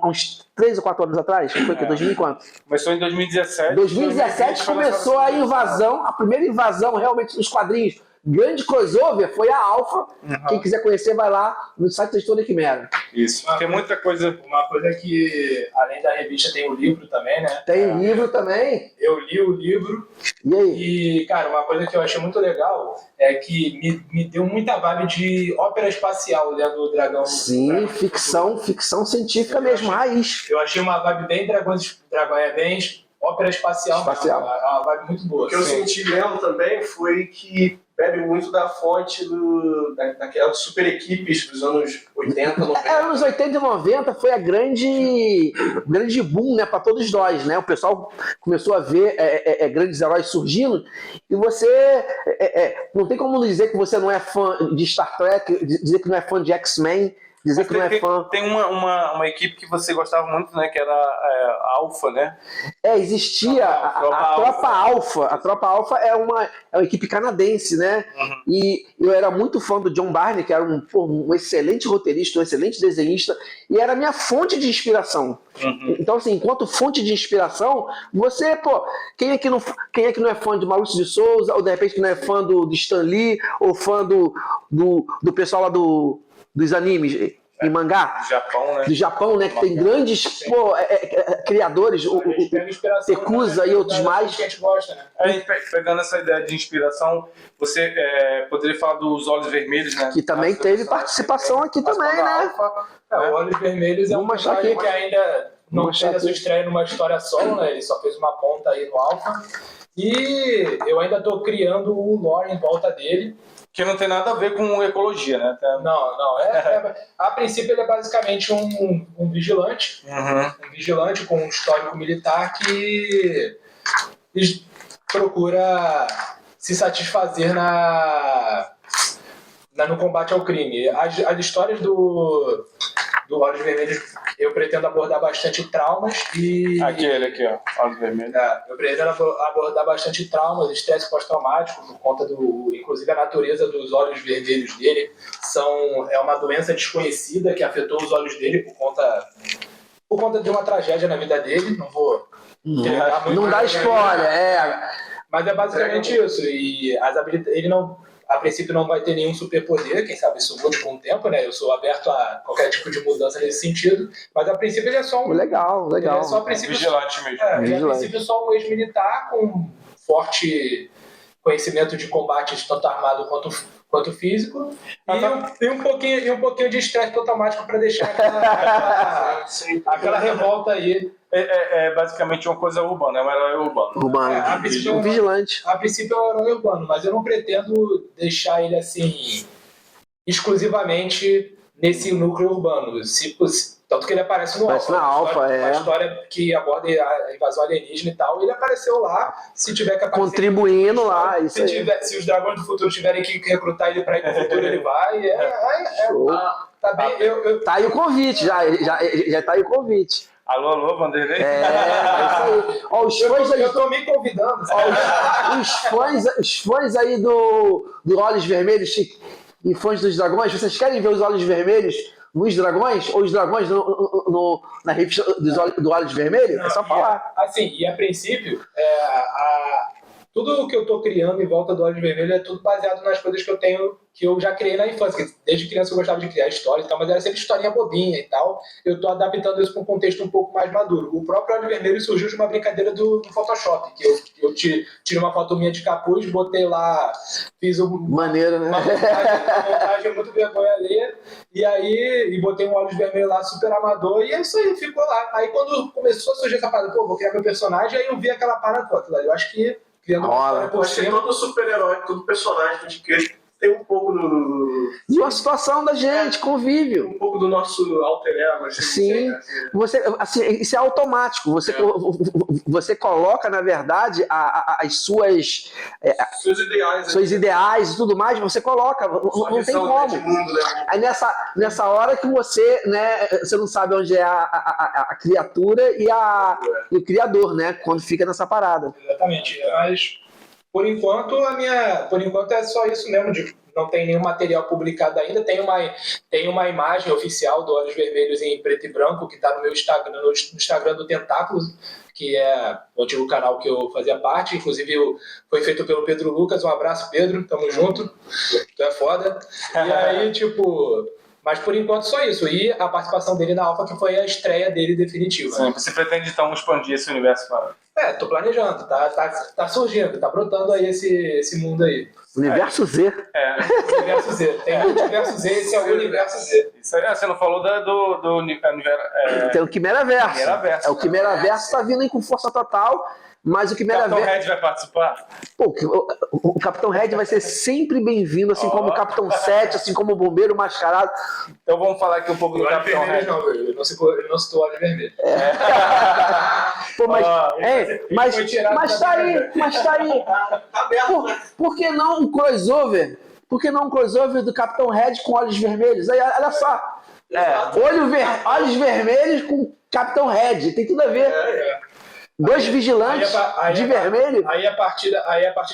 uns 3 ou 4 anos atrás? Foi que 2000 e quanto? Começou em 2017. 2017 começou a invasão, a primeira invasão realmente nos quadrinhos grande crossover foi a Alpha. Quem quiser conhecer, vai lá no site da Editora Quimera. Isso. Tem muita coisa. Uma coisa que, além da revista, tem o livro também, né? Tem livro também. Eu li o livro. E aí? E, cara, uma coisa que eu achei muito legal é que me deu muita vibe de ópera espacial lendo o Dragão. Sim, ficção científica mesmo, raiz. Eu achei uma vibe bem bem ópera espacial. Espacial. É uma vibe muito boa. O que eu senti lendo também foi que bebe muito da fonte daquelas super equipes dos anos 80, 90. Anos 80 e 90 foi a grande boom, né, para todos nós, né? O pessoal começou a ver grandes heróis surgindo e você não tem como dizer que você não é fã de Star Trek, dizer que não é fã de X-Men, dizer que não é fã. Tem uma equipe que você gostava muito, né? Que era a Alpha, né? Existia a Tropa Alpha. A Tropa Alpha é uma equipe canadense, né? Uhum. E eu era muito fã do John Barney, que era um excelente roteirista, um excelente desenhista, e era a minha fonte de inspiração. Uhum. Então, assim, enquanto fonte de inspiração, você, quem é que não é fã de Maurício de Souza, ou de repente que não é fã do Stan Lee, ou fã do pessoal lá dos animes em mangá? Japão, né? Do Japão, né? Que tem grandes criadores, o Tekusa e outros mais. Que a gente gosta, né? A gente pegando essa ideia de inspiração, você poderia falar dos Olhos Vermelhos, né? Que também teve participação aqui também, né? O Olhos Vermelhos é um Vamos achar personagem aqui. que ainda não Vamos fez achar a sua aqui. estreia numa história solo, né? Ele só fez uma ponta aí no Alpha. E eu ainda estou criando o lore em volta dele. Que não tem nada a ver com ecologia, né? Não. A princípio ele é basicamente um vigilante. Uhum. Um vigilante com um histórico militar que procura se satisfazer no combate ao crime. As histórias do Olhos Vermelhos eu pretendo abordar bastante traumas e... Aquele aqui, ó, Olhos Vermelhos. Eu pretendo abordar bastante traumas, estresse pós-traumático, por conta inclusive a natureza dos olhos vermelhos dele. É uma doença desconhecida que afetou os olhos dele por conta de uma tragédia na vida dele. Não vou entregar muito. Não dá spoiler, Mas é basicamente isso. E as habilidades, ele não... A princípio não vai ter nenhum superpoder, quem sabe isso mude com o tempo, né? Eu sou aberto a qualquer tipo de mudança nesse sentido, mas a princípio ele é só Legal. Ele é só, a princípio, Vigilante mesmo. Ele é a princípio só um ex-militar com forte conhecimento de combate, tanto armado quanto físico, e um pouquinho de estresse automático para deixar aquela revolta aí. É basicamente uma coisa urbana, é um herói urbano. Um vigilante. A princípio é um herói urbano, mas eu não pretendo deixar ele assim exclusivamente nesse núcleo urbano. Tanto que ele aparece no Alpha. Uma história que aborda a invasão alienígena e tal. Ele apareceu lá, se tiver que aparecer. Contribuindo lá, isso aí. Se os dragões do futuro tiverem que recrutar ele para ir pro futuro, ele vai. Tá bem. Tá aí o convite, já tá aí o convite. Alô, Vanderlei? É isso aí. Ó, Eu tô me convidando. Os fãs aí do Olhos Vermelhos e fãs dos dragões, vocês querem ver os Olhos Vermelhos nos dragões? Ou os dragões na revista do Olhos Vermelhos? É só falar. E a princípio, tudo o que eu tô criando em volta do Olhos Vermelhos é tudo baseado nas coisas que eu já criei na infância. Desde criança eu gostava de criar histórias e tal, mas era sempre historinha bobinha e tal. Eu tô adaptando isso para um contexto um pouco mais maduro. O próprio Olhos Vermelhos surgiu de uma brincadeira do Photoshop, que eu tirei uma foto minha de capuz, botei lá, fiz Maneiro, né? uma montagem muito vergonha alheia, e botei um Olhos Vermelhos lá, super amador, e é isso aí, ficou lá. Aí quando começou a surgir essa parada, vou criar meu personagem, aí eu vi aquela parada, aquilo ali, eu acho que criando uma história por Acho que cima. todo super-herói, todo personagem que a gente cria tem um pouco E a situação da gente, convívio. um pouco do nosso alter ego. Assim, Sim. Isso é automático. Você coloca, na verdade, as suas ideais e tudo mais, você coloca. Não tem como. Mundo, né? Aí nessa hora que você não sabe onde é a criatura e o criador, né? Quando fica nessa parada. Exatamente. Mas, por enquanto é só isso mesmo. Não tem nenhum material publicado ainda. Tem uma imagem oficial do Olhos Vermelhos em preto e branco que está no meu Instagram, no Instagram do Tentáculos, que é o antigo canal que eu fazia parte, inclusive foi feito pelo Pedro Lucas. Um abraço, Pedro, tamo junto, tu é foda. E aí, tipo... Mas por enquanto só isso. E a participação dele na Alpha, que foi a estreia dele definitiva. Sim, você pretende então expandir esse universo? Tô planejando, tá surgindo, tá brotando aí esse mundo aí. Universo Z. Universo Z. Tem o Universo Z, esse é o Universo Z. Isso aí, você não falou do universo. Tem o Quimeraverso. Quimeraverso. O Quimeraverso tá vindo aí com força total. Mas o Capitão Quimeraverso... Red vai participar? Pô, o Capitão Red vai ser sempre bem-vindo, assim como o Capitão 7, assim como o Bombeiro Mascarado. Então vamos falar aqui um pouco do Capitão Red. Não, ele não citou o Olho Vermelho. Pô, mas tá aí. Tá aberto, né? Por que não um crossover? Por que não um crossover do Capitão Red com olhos vermelhos? Aí, olha só. Olhos vermelhos com Capitão Red. Tem tudo a ver. Dois vigilantes de vermelho. Aí a partir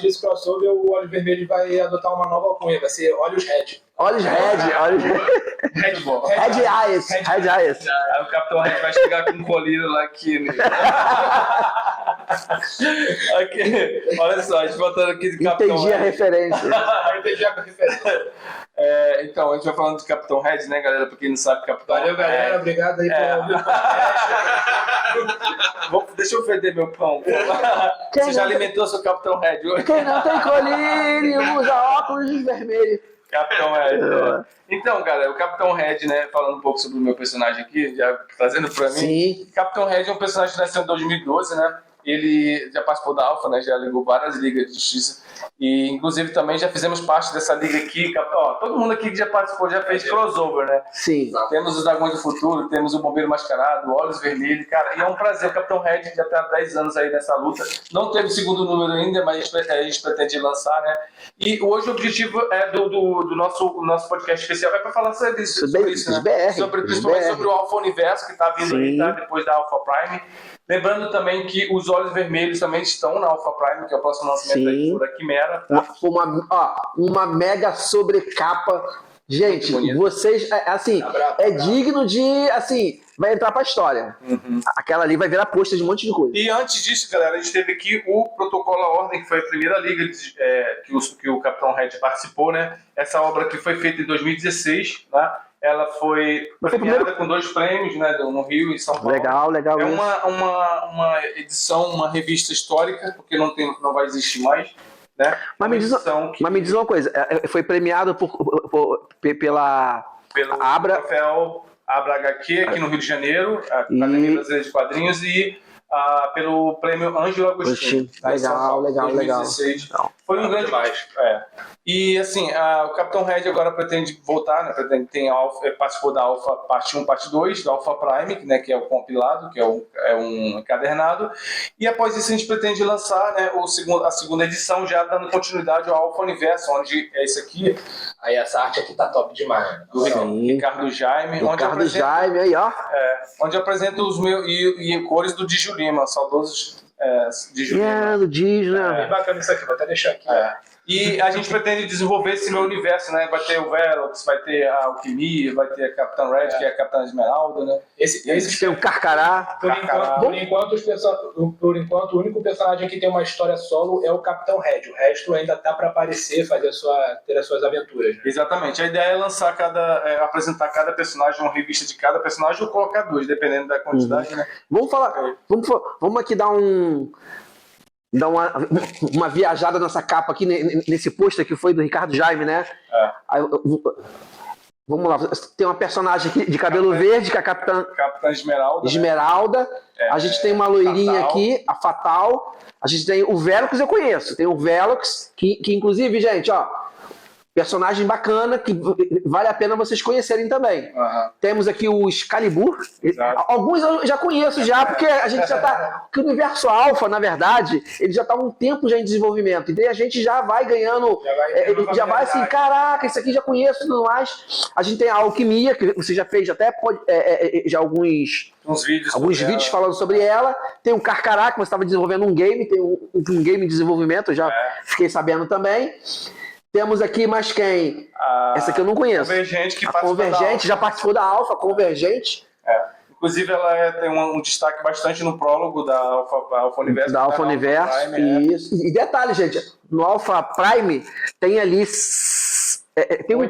desse crossover, o Olho Vermelho vai adotar uma nova alcunha, vai ser Olhos Red. Olhos Red. Red Ball. Red Eyes. Aí o Capitão Red vai chegar com um colírio lá aqui. Aqui. Olha só, a gente voltando aqui do Capitão Entendi a Red. referência. Entendi a referência. Então, a gente vai falando do Capitão Red, né, galera? Pra quem não sabe, Capitão Valeu, galera. Obrigado aí Deixa eu feder meu pão. Você já alimentou seu Capitão Red hoje? Quem não tem colírio usa óculos vermelhos. Capitão Red. Então, galera, o Capitão Red, né, falando um pouco sobre o meu personagem aqui, já trazendo pra mim. Sim. Capitão Red é um personagem que nasceu em 2012, né? Ele já participou da Alpha, né? Já ligou várias ligas de justiça. E, inclusive, também já fizemos parte dessa liga aqui. Todo mundo aqui que já participou já fez crossover, né? Sim. Temos os Dragões do Futuro, temos o Bombeiro Mascarado, Olhos Vermelhos. Cara, e é um prazer. O Capitão Red já está há 10 anos aí nessa luta. Não teve o segundo número ainda, mas a gente pretende lançar, né? E hoje o objetivo do nosso podcast especial é para falar sobre isso, né? Principalmente sobre o Alpha Universo, que está vindo aí, tá? Depois da Alpha Prime. Lembrando também que os Olhos Vermelhos também estão na Alpha Prime, que é o próximo lançamento da Quimera. Uma mega sobrecapa. Gente, vocês, assim, digno de, assim, vai entrar pra história. Aquela ali vai virar pôster de um monte de coisa. E antes disso, galera, a gente teve aqui o Protocolo à Ordem, que foi a primeira liga que o Capitão Red participou, né? Essa obra aqui foi feita em 2016, né? Ela foi premiada com 2 prêmios, né, no Rio e São Paulo. Legal. É uma edição, uma revista histórica, porque não vai existir mais. Né? Mas me diz uma coisa, foi premiado pelo troféu Abra HQ aqui no Rio de Janeiro, a Academia Brasileira de Quadrinhos, e pelo prêmio Ângelo Agostinho. Legal. 2016. Foi um grande demais. E assim, o Capitão Red agora pretende voltar, né? Participou da Alpha Parte 1, Parte 2, da Alpha Prime, né? Que é o compilado, que é um encadernado. E após isso a gente pretende lançar, né, a segunda edição, já dando continuidade ao Alpha Universo, onde é esse aqui. Aí essa arte aqui tá top demais. Do Ricardo Jaime. Aí, ó. Onde eu apresento os meus e cores do Digio Lima, saudosos Digio Lima. Do Digio, né? Bem bacana isso aqui, vou até deixar aqui. E a gente pretende desenvolver esse meu universo, né? Vai ter o Velox, vai ter a Alquimia, vai ter a Capitã Red, que é a Capitã Esmeralda, né? Esse tem o Carcará. Por enquanto, o único personagem que tem uma história solo é o Capitão Red. O resto ainda tá para aparecer, ter as suas aventuras. Né? Exatamente. A ideia é lançar apresentar cada personagem, uma revista de cada personagem, ou colocar 2, dependendo da quantidade, né? Vamos aqui dar uma viajada nessa capa aqui, nesse pôster que foi do Ricardo Jaime, né? Vamos lá, tem uma personagem aqui de cabelo verde, que é a Capitã Esmeralda. Né? A gente tem uma loirinha aqui, a Fatal. A gente tem o Velox, eu conheço. Tem o Velox, que inclusive, gente, ó, personagem bacana, que vale a pena vocês conhecerem também. Temos aqui o Excalibur. Alguns eu já conheço porque a gente já tá... Porque o universo Alpha, na verdade, ele já tá há um tempo já em desenvolvimento. E daí a gente já vai ganhando... Já vai assim, caraca, isso aqui já conheço e tudo mais. A gente tem a Alquimia, que você já fez até já alguns vídeos falando sobre ela. Tem o Carcará, que você estava desenvolvendo um game. Tem um game de desenvolvimento, eu já fiquei sabendo também. Temos aqui mais quem? Essa aqui eu não conheço. Convergente, Convergente já participou da Alpha, Convergente. Inclusive, ela tem um destaque bastante no prólogo da Alpha Universo. Da Alpha Universo, isso. E detalhe, gente, no Alpha Prime tem ali... tem um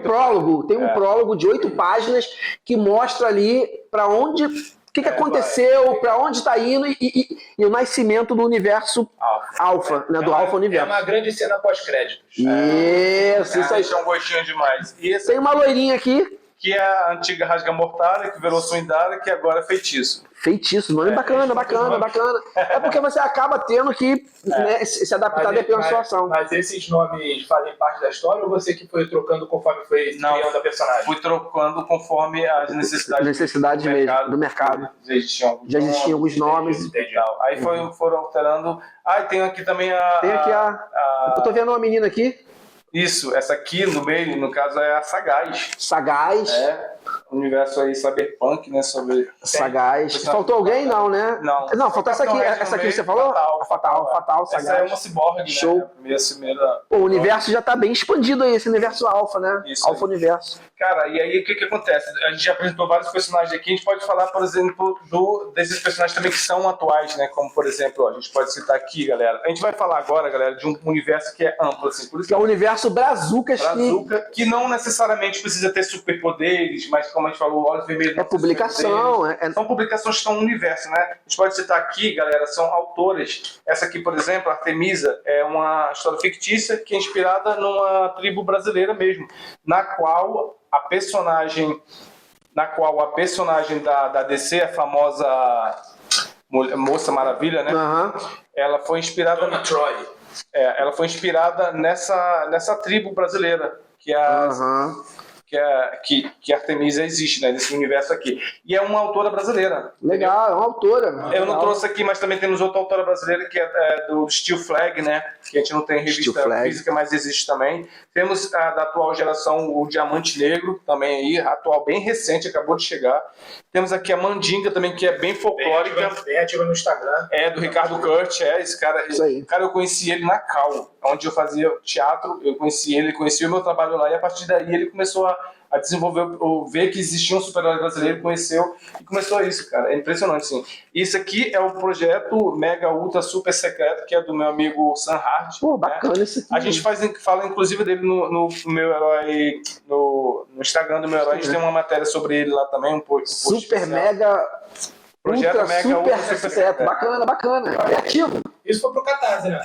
prólogo de 8 páginas que mostra ali para onde... O que aconteceu, para onde está indo e o nascimento do universo Alpha, né, do Alpha Universo. É uma grande cena pós-créditos. Isso aí. Deixa um gostinho demais. E Tem uma loirinha aqui. Que é a antiga Rasga-Mortalha, que virou Suindara, que agora é Feitiço. Feitiço, nome bacana. É porque você acaba tendo que se adaptar dependendo da situação. Mas esses nomes fazem parte da história ou você que foi trocando conforme foi criando a personagem? Fui trocando conforme as necessidades do mercado. Já existiam alguns nomes. Aí foram alterando. E tem aqui também Eu tô vendo uma menina aqui. Isso, essa aqui no meio, no caso, é a Sagaz. Sagaz. Universo aí cyberpunk, né? Sobre... Sagaz. Faltou alguém? Não, né? Não, faltou essa aqui. Essa aqui que você falou? Fatal, Sagaz. Essa é uma ciborgue, show. Né? Primeira... O universo já tá bem expandido aí, esse universo Alpha, né? Isso Alpha aí. Universo. Cara, e aí o que acontece? A gente já apresentou vários personagens aqui, a gente pode falar, por exemplo, desses personagens também que são atuais, né? Como, por exemplo, a gente pode citar aqui, galera. A gente vai falar agora, galera, de um universo que é amplo, assim. Por isso que é o universo Brazucas. Que não necessariamente precisa ter superpoderes, mas como a gente falou, Olhos Vermelhos... É publicação. São publicações que estão no universo, né? A gente pode citar aqui, galera, são autoras. Essa aqui, por exemplo, Artemisa, é uma história fictícia que é inspirada numa tribo brasileira mesmo, na qual a personagem da DC, a famosa Moça Maravilha, né? Ela foi inspirada Dona Troy. Ela foi inspirada nessa tribo brasileira que que Artemisa existe, né, nesse universo aqui. E é uma autora brasileira. Legal, é uma autora. Eu não trouxe aqui, mas também temos outra autora brasileira que é do Steel Flag, né? Que a gente não tem revista física, mas existe também. Temos da atual geração o Diamante Negro, também aí, atual, bem recente, acabou de chegar. Temos aqui a Mandinga também, que é bem folclórica. Bem ativa no Instagram. Do Ricardo Kurt, esse cara. Cara, eu conheci ele na Cal, onde eu fazia teatro, eu conheci ele, conheci o meu trabalho lá, e a partir daí ele começou a desenvolver, ver que existia um super-herói brasileiro, conheceu e começou isso, cara. É impressionante, sim. Isso aqui é o projeto Mega Ultra Super Secreto, que é do meu amigo Sam Hart. Pô, bacana, né? Isso aqui. A gente fala inclusive dele no meu herói, no Instagram do meu herói, a gente tem uma matéria sobre ele lá também, um post Super especial. Mega Projeto Ultra Mega Super Ultra Secreto. Bacana. É ativo. Isso foi pro Catarse, né?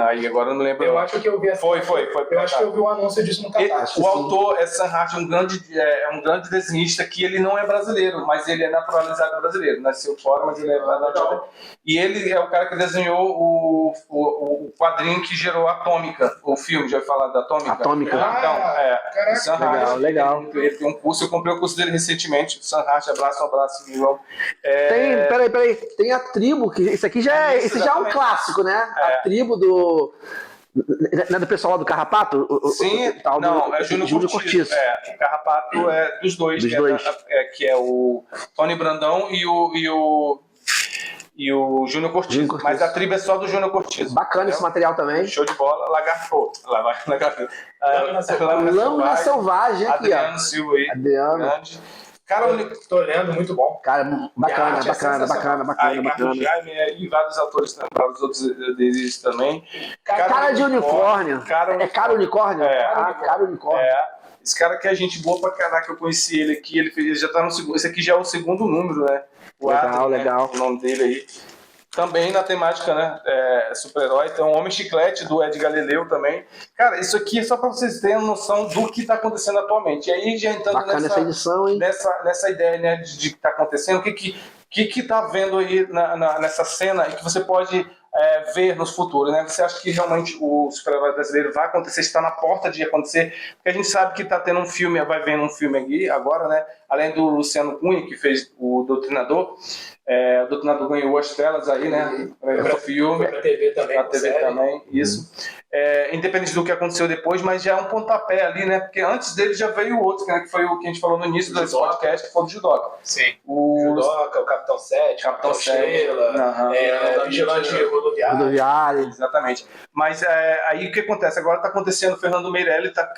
Aí agora eu não lembro. Eu acho que eu vi Foi. Eu acho que eu vi o anúncio disso no Catarse. O autor é Sam Hart, um grande desenhista que ele não é brasileiro, mas ele é naturalizado brasileiro. Nasceu fora, mas ele é naturalizado. E ele é o cara que desenhou o quadrinho que gerou a Atômica, o filme. Já ouviu falar da Atômica? Então, Sam Hart, legal. Ele tem um curso, eu comprei o curso dele recentemente. Sam Hart, um abraço, João. Peraí. Tem a tribo, que esse aqui já é um clássico, né? A tribo do... Não é do pessoal lá do Carrapato? Sim, é Júnior Cortiço. O Carrapato é dos dois. Que é o Tony Brandão e o Júnior Cortiço. Mas a tribo é só do Júnior Cortiço. Bacana esse material também. Show de bola. Lagarto. Lâmina Selvagem aqui, ó. Adriano Silva aí. Grande. Cara, tô olhando, muito bom. Cara, bacana. Ricardo Jaime e vários atores também, vários outros deles também. Cara de unicórnio. É cara unicórnio? Cara unicórnio. Esse cara que é gente boa pra caraca, eu conheci ele aqui, ele já tá no segundo. Esse aqui já é o segundo número, né? Legal. Né? O nome dele aí. Também na temática, né? Super-herói. Tem o Homem Chiclete do Ed Galileu também. Cara, isso aqui é só pra vocês terem noção do que tá acontecendo atualmente. E aí, já entrando essa edição, hein? nessa ideia, né, de que tá acontecendo, o que tá vendo aí nessa cena e que você pode ver nos futuros, né? Você acha que realmente o super-herói brasileiro vai acontecer, está na porta de acontecer? Porque a gente sabe que tá tendo um filme, vai vendo um filme aqui agora, né? Além do Luciano Cunha, que fez o Doutrinador. O Doutrinador ganhou as telas aí, né? O filme. Pra TV também. Pra TV também, isso. independente do que aconteceu depois, mas já é um pontapé ali, né? Porque antes dele já veio o outro, né? Que foi o que a gente falou no início desse podcast, que foi o Judoka. Sim. O Judoka, o Capitão 7, Capitão Estrela, o Vigilante Rodoviário. Exatamente. Mas aí o que acontece? Agora está acontecendo, o Fernando Meirelli está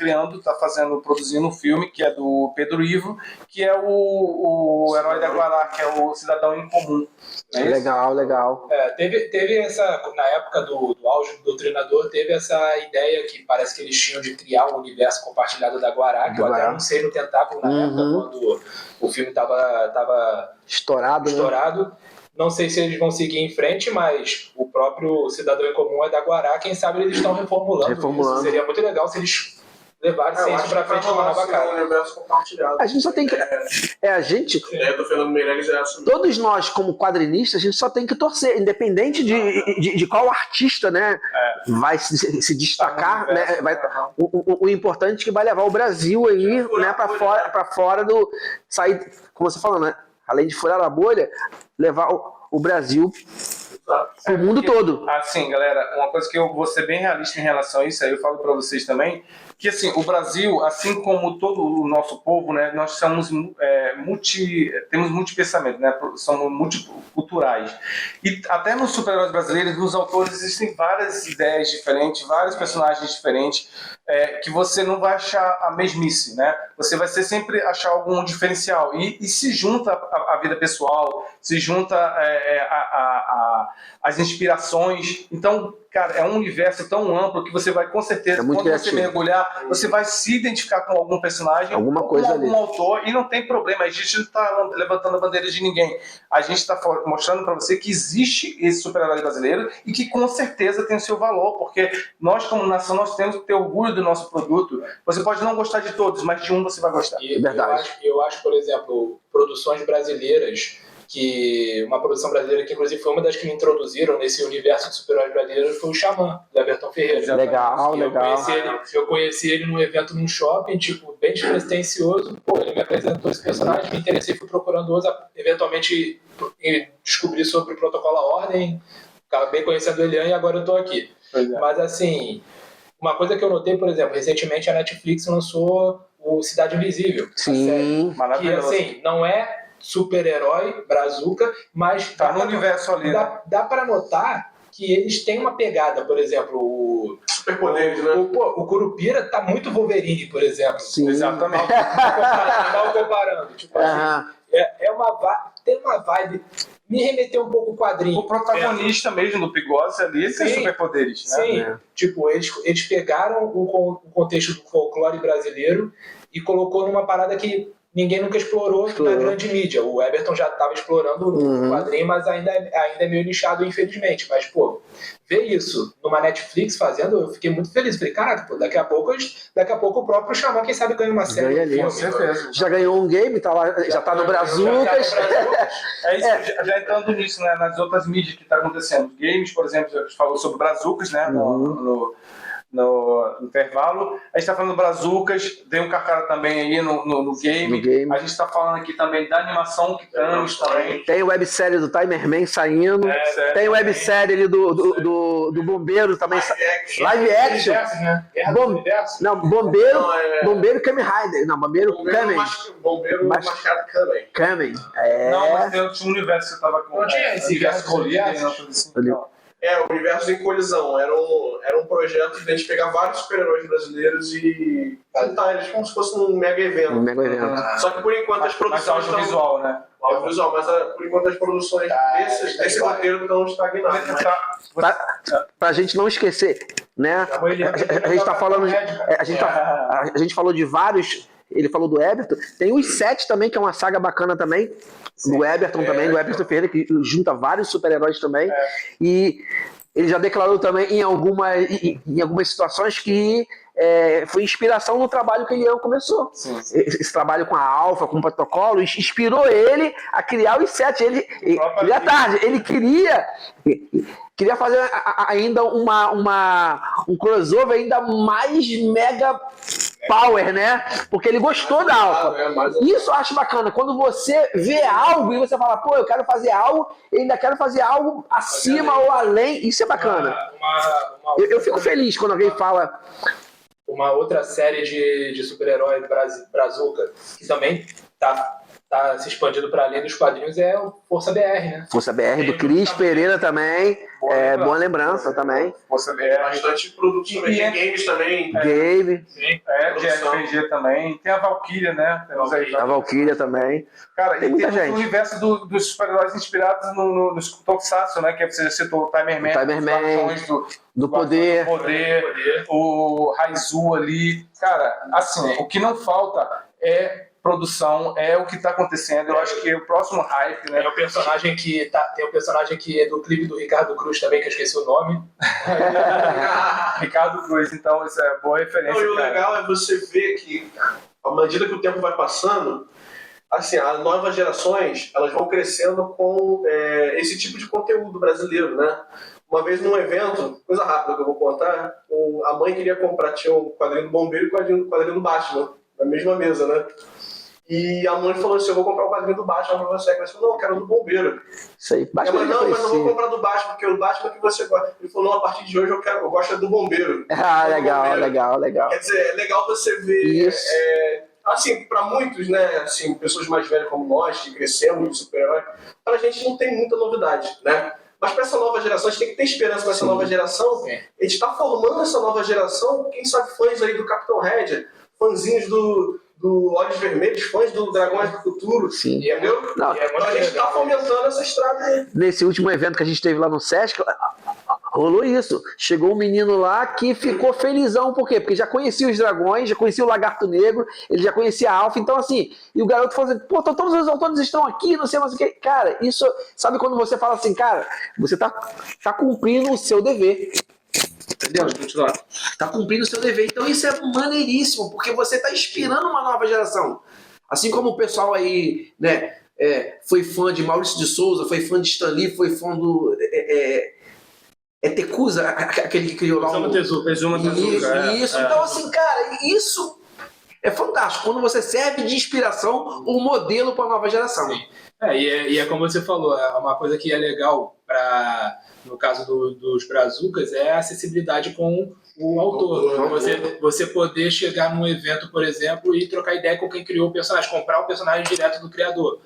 produzindo um filme que é do Pedro Ivo, que é o Herói da Guará, que é o Cidadão em Comum. Legal. Teve essa, na época do auge do Doutrinador, teve essa ideia que parece que eles tinham de criar um universo compartilhado da Guará, que eu até anunciei no Tentáculo na época, quando o filme estava estourado. Não sei se eles vão seguir em frente, mas o próprio Cidadão em Comum é da Guará. Quem sabe eles estão reformulando isso. Seria muito legal se eles levassem isso pra frente de uma nova cara. Universo compartilhado. A gente só tem que... a gente... do Fernando Meirelles já assumiu. Todos nós, como quadrinistas, a gente só tem que torcer, independente de qual artista, né, vai se destacar, né, o importante é que vai levar o Brasil aí, né, para fora do... sair, como você falou, né, além de furar a bolha, levar o Brasil pro mundo todo. Assim, galera, uma coisa que eu vou ser bem realista em relação a isso, aí eu falo para vocês também, que assim, o Brasil, assim como todo o nosso povo, né, nós somos temos multipensamento, né, somos multiculturais. E até nos super-heróis brasileiros, nos autores, existem várias ideias diferentes, vários personagens diferentes, que você não vai achar a mesmice, né? Você vai sempre achar algum diferencial. E se junta a vida pessoal, se junta as inspirações. Então, cara, é um universo tão amplo que você vai, com certeza, quando você mergulhar, você vai se identificar com algum personagem, alguma coisa com algum autor, e não tem problema. A gente não está levantando a bandeira de ninguém. A gente está mostrando para você que existe esse super-herói brasileiro e que, com certeza, tem o seu valor, porque nós, como nação, nós temos que ter orgulho do nosso produto. Você pode não gostar de todos, mas de um você vai gostar. É verdade. Eu acho, por exemplo, produções brasileiras, que uma produção brasileira que inclusive foi uma das que me introduziram nesse universo de super-heróis brasileiros, foi o Xamã, do Everton Ferreira. Legal. Eu conheci ele num evento num shopping, tipo, bem despretensioso. Pô, ele me apresentou esse personagem, me interessei, fui procurando outros, eventualmente descobri sobre o Protocolo à Ordem, acabei conhecendo o Elian e agora eu tô aqui. Mas assim, uma coisa que eu notei, por exemplo, recentemente a Netflix lançou o Cidade Invisível. Sim, maravilhoso. Que assim, não é super-herói, brazuca, mas tá no universo ali. Dá pra notar que eles têm uma pegada, por exemplo, o superpoderes, né? O Curupira tá muito Wolverine, por exemplo. Sim. Exatamente. Mal comparando. Tipo assim, tem uma vibe. Me remeteu um pouco o quadrinho. O protagonista mesmo do Pigose ali, ele tem superpoderes, né? Sim. Tipo, eles pegaram o contexto do folclore brasileiro e colocou numa parada que ninguém nunca explorou na grande mídia. O Everton já estava explorando o quadrinho, mas ainda é meio nichado, infelizmente. Mas, pô, ver isso numa Netflix fazendo, eu fiquei muito feliz. Falei, caraca, pô, daqui a pouco o próprio Xamã, quem sabe, ganha uma série. Ganha ali, com certeza. Já ganhou um game, tá lá, já tá no Brazucas. É isso, já entrando nisso, né, nas outras mídias que tá acontecendo. Games, por exemplo, a gente falou sobre Brazucas, né, no intervalo. A gente tá falando do Brazucas, tem um Carcara também aí no game. A gente tá falando aqui também da animação que temos também. Tem websérie do Timerman saindo. Tem websérie ali do Bombeiro também. Live action. Bombeiro Kamen Rider. Não, Bombeiro Kamen. Bombeiro Mascarado Kamen. Não, mas tem outro universo que você tava com. Não tinha esse universo colhido. O Universo em Colisão. Era um projeto de a gente pegar vários super-heróis brasileiros e juntar eles como se fosse um mega evento. Só que por enquanto as produções estão... visual, né? Audiovisual, mas por enquanto as produções desse roteiro estão estagnadas. Pra gente não esquecer, né? A gente tá falando... A gente falou de vários... Ele falou do Everton. Tem os 7 também, que é uma saga bacana também. Do Everton também, do Everton Ferreira, que junta vários super-heróis também. E ele já declarou também em algumas situações que foi inspiração no trabalho que ele começou. Sim. Esse trabalho com a Alpha, com o Protocolo, inspirou ele a criar os 7. Ele queria fazer ainda um crossover ainda mais mega power, né? Porque ele gostou da Alpha. Isso eu acho bacana. Quando você vê algo e você fala, pô, eu quero fazer algo, eu ainda quero fazer algo acima ou além. Isso é bacana. Eu fico feliz quando alguém fala. Uma outra série de super-herói brazuca, que também tá se expandindo para além dos quadrinhos, é o Força BR, né? Força BR do Cris Pereira também. Boa lembrança também. Força BR. Bastante produtos também. Tem games também. Game. De RPG também. Tem a Valkyria, né? Temos aí, A Valkyria também. Cara, tem e muita tem gente. o universo dos super-heróis inspirados nos Tokusatsu, né? Que você citou o Timerman. Do poder. O Raizu ali. Cara, assim, o que não falta é produção, é o que está acontecendo. Eu acho que o próximo hype, né? Tem o personagem que é do clipe do Ricardo Cruz também, que eu esqueci o nome. Ricardo Cruz, então isso é boa referência. Não, e o legal é você ver que, à medida que o tempo vai passando, assim, as novas gerações, elas vão crescendo com esse tipo de conteúdo brasileiro, né? Uma vez num evento, coisa rápida que eu vou contar, a mãe queria comprar, tinha um quadrinho do Bombeiro e um quadrinho do Batman, na mesma mesa, né? E a mãe falou assim, eu vou comprar o quadrinho do Batman pra você. Ela falou, não, eu quero do Bombeiro. Isso aí. Mas não, mas eu vou comprar do Batman, porque o Batman que você gosta. Ele falou, não, a partir de hoje eu gosto do Bombeiro. Ah, legal. Quer dizer, é legal você ver... assim, pra muitos, né, assim, pessoas mais velhas como nós, que crescemos de super-herói, pra gente não tem muita novidade, né? Mas para essa nova geração, a gente tem que ter esperança nessa nova geração. A gente está formando essa nova geração, quem sabe fãs aí do Capitão Red, fãzinhos do Olhos Vermelhos, fãs do Dragões do Futuro. Sim. Entendeu? Não. Então a gente está fomentando essa estrada aí. Nesse último evento que a gente teve lá no Sesc, rolou isso. Chegou um menino lá que ficou felizão. Por quê? Porque já conhecia os dragões, já conhecia o Lagarto Negro, ele já conhecia a Alpha. Então, assim, e o garoto falou assim, pô, todos os autores estão aqui, não sei mais o que. Cara, isso, sabe quando você fala assim, cara, você tá cumprindo o seu dever. Entendeu? Tá cumprindo o seu dever. Então isso é maneiríssimo, porque você tá inspirando uma nova geração. Assim como o pessoal aí, né, foi fã de Maurício de Souza, foi fã de Stan Lee, foi fã do... Tecusa, aquele que criou lá o... Exuma Tezuka. Isso. Então, assim, cara, isso é fantástico. Quando você serve de inspiração, um modelo para a nova geração. Sim. E é como você falou, é uma coisa que é legal para... No caso dos brazucas, é a acessibilidade com o autor. Você poder chegar num evento, por exemplo, e trocar ideia com quem criou o personagem, comprar o personagem direto do criador.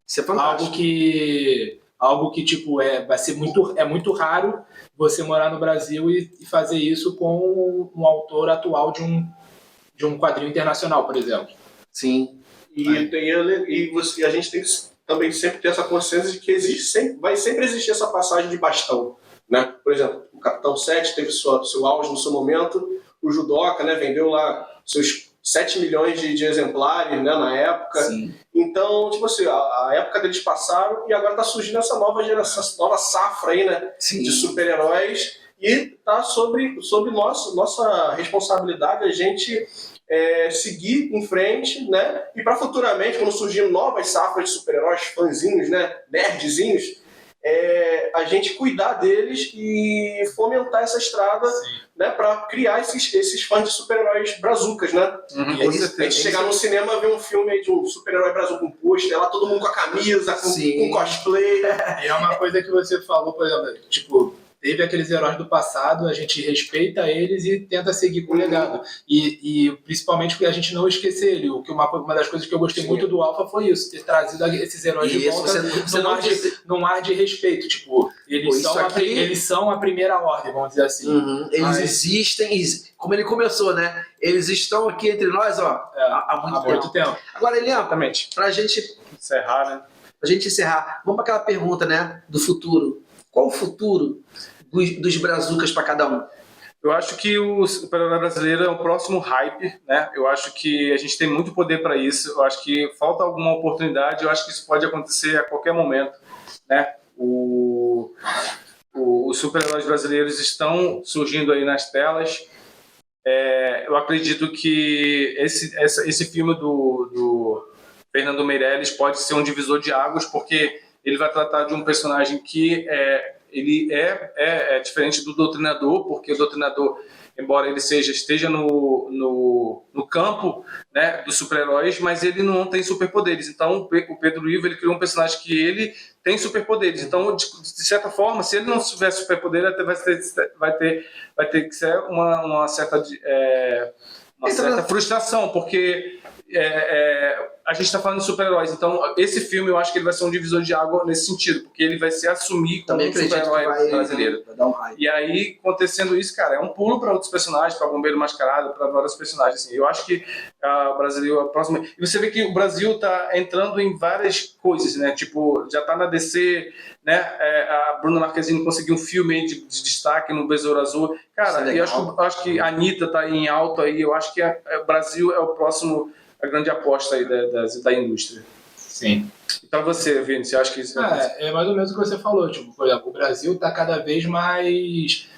Isso é fantástico. Algo que tipo, vai ser muito raro você morar no Brasil e fazer isso com um autor atual de um quadrinho internacional, por exemplo. Sim. E a gente tem que também sempre ter essa consciência de que vai sempre existir essa passagem de bastão, né? Por exemplo, o Capitão 7 teve seu auge no seu momento, o Judoka, né, vendeu lá seus 7 milhões de exemplares, né, na época. Sim. Então, tipo assim, a época deles passaram e agora tá surgindo essa nova geração, essa nova safra aí, né, de super-heróis, e tá sobre nossa responsabilidade a gente seguir em frente, né? E para futuramente, quando surgirem novas safras de super-heróis, fãzinhos, né? Nerdzinhos, a gente cuidar deles e fomentar essa estrada, né? Para criar esses fãs de super-heróis brazucas, né? Uhum. A gente chegar no cinema e ver um filme de um super-herói brazuca com pôster, lá todo mundo com a camisa, com cosplay. E é uma coisa que você falou, por exemplo, tipo... Teve aqueles heróis do passado, a gente respeita eles e tenta seguir com o legado. E principalmente porque a gente não esquecer ele. Uma das coisas que eu gostei muito do Alpha foi isso, ter trazido esses heróis de volta num ar de respeito. Tipo, eles são a primeira ordem, vamos dizer assim. Uhum. Eles existem, como ele começou, né? Eles estão aqui entre nós, ó, há muito tempo. Agora, Elian, pra gente encerrar, né? Pra gente encerrar, vamos para aquela pergunta, né? Do futuro. Qual o futuro dos brazucas para cada um? Eu acho que o super-herói brasileiro é o próximo hype, né? Eu acho que a gente tem muito poder para isso. Eu acho que falta alguma oportunidade. Eu acho que isso pode acontecer a qualquer momento, né? Os super-heróis brasileiros estão surgindo aí nas telas. Eu acredito que esse filme do Fernando Meirelles pode ser um divisor de águas, porque ele vai tratar de um personagem que ele é diferente do Doutrinador, porque o Doutrinador, embora ele esteja no campo, né, dos super-heróis, mas ele não tem superpoderes. Então, o Pedro Ivo, ele criou um personagem que ele tem superpoderes. Então, de certa forma, se ele não tiver superpoder, até vai ter que ser uma certa frustração, porque a gente está falando de super-heróis. Então, esse filme, eu acho que ele vai ser um divisor de água nesse sentido, porque ele vai se assumir como um super-herói brasileiro. Vai dar um hype. E aí, acontecendo isso, cara, é um pulo para outros personagens, para Bombeiro Mascarado, para vários personagens. Assim. Eu acho que o Brasil é a próxima. E você vê que o Brasil tá entrando em várias coisas, né? Tipo, já tá na DC, né? A Bruna Marquezine conseguiu um filme de destaque no Besouro Azul. Cara, eu acho que a Anitta tá em alta aí. Eu acho que o Brasil é o próximo, a grande aposta aí da indústria. Sim. E para você, Vini, você acha que isso é mais ou menos o que você falou. Tipo, por exemplo, o Brasil está cada vez mais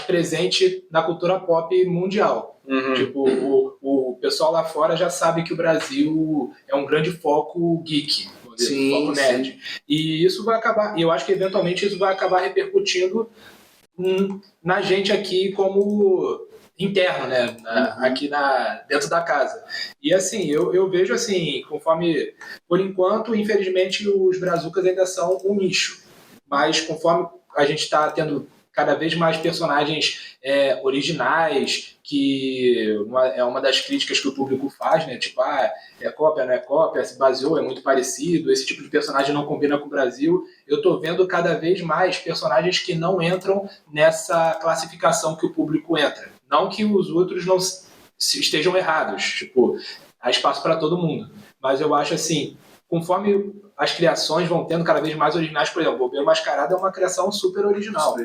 presente na cultura pop mundial. Uhum. Tipo, o pessoal lá fora já sabe que o Brasil é um grande foco geek, foco nerd. Sim. E isso vai acabar, eu acho que eventualmente isso vai acabar repercutindo na gente aqui como interno, né? Aqui dentro da casa. E assim, eu vejo assim, conforme, por enquanto, infelizmente, os brazucas ainda são um nicho. Mas conforme a gente está tendo cada vez mais personagens originais, que é uma das críticas que o público faz, né? Tipo, é cópia, não é cópia, se baseou, é muito parecido, esse tipo de personagem não combina com o Brasil. Eu tô vendo cada vez mais personagens que não entram nessa classificação que o público entra. Não que os outros não estejam errados, tipo, há espaço para todo mundo. Mas eu acho assim, conforme as criações vão tendo cada vez mais originais, por exemplo, o Bombeiro Mascarado é uma criação super original.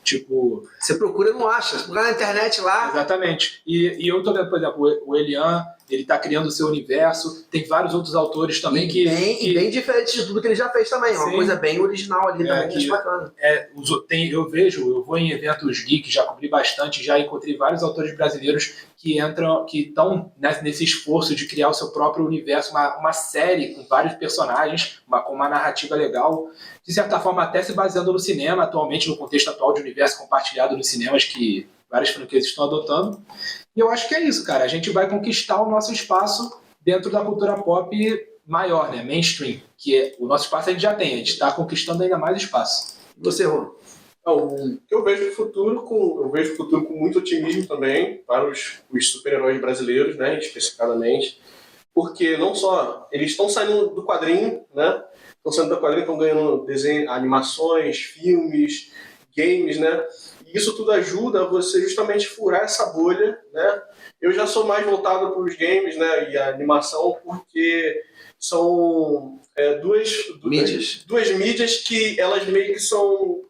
Tipo, você procura e não acha, você procura na internet lá. Exatamente. E eu tô vendo, por exemplo, o Elian, ele tá criando o seu universo, tem vários outros autores também bem diferente de tudo que ele já fez também, uma coisa bem original ali também, que bacana. Eu vou em eventos geeks, já cobri bastante, já encontrei vários autores brasileiros que estão nesse esforço de criar o seu próprio universo, uma série com vários personagens, com uma narrativa legal, de certa forma até se baseando no cinema, atualmente no contexto atual de universo compartilhado nos cinemas que várias franquias estão adotando. E eu acho que é isso, cara. A gente vai conquistar o nosso espaço dentro da cultura pop maior, né? Mainstream. Que o nosso espaço a gente já tem, a gente está conquistando ainda mais espaço. E você, Rô? Eu vejo o futuro com muito otimismo também para os super-heróis brasileiros, né? Especificadamente. Porque não só eles estão saindo do quadrinho, né? Estão ganhando desenho, animações, filmes, games, né? E isso tudo ajuda a você justamente furar essa bolha, né? Eu já sou mais voltado para os games, né? E a animação, porque são duas mídias que elas meio que são...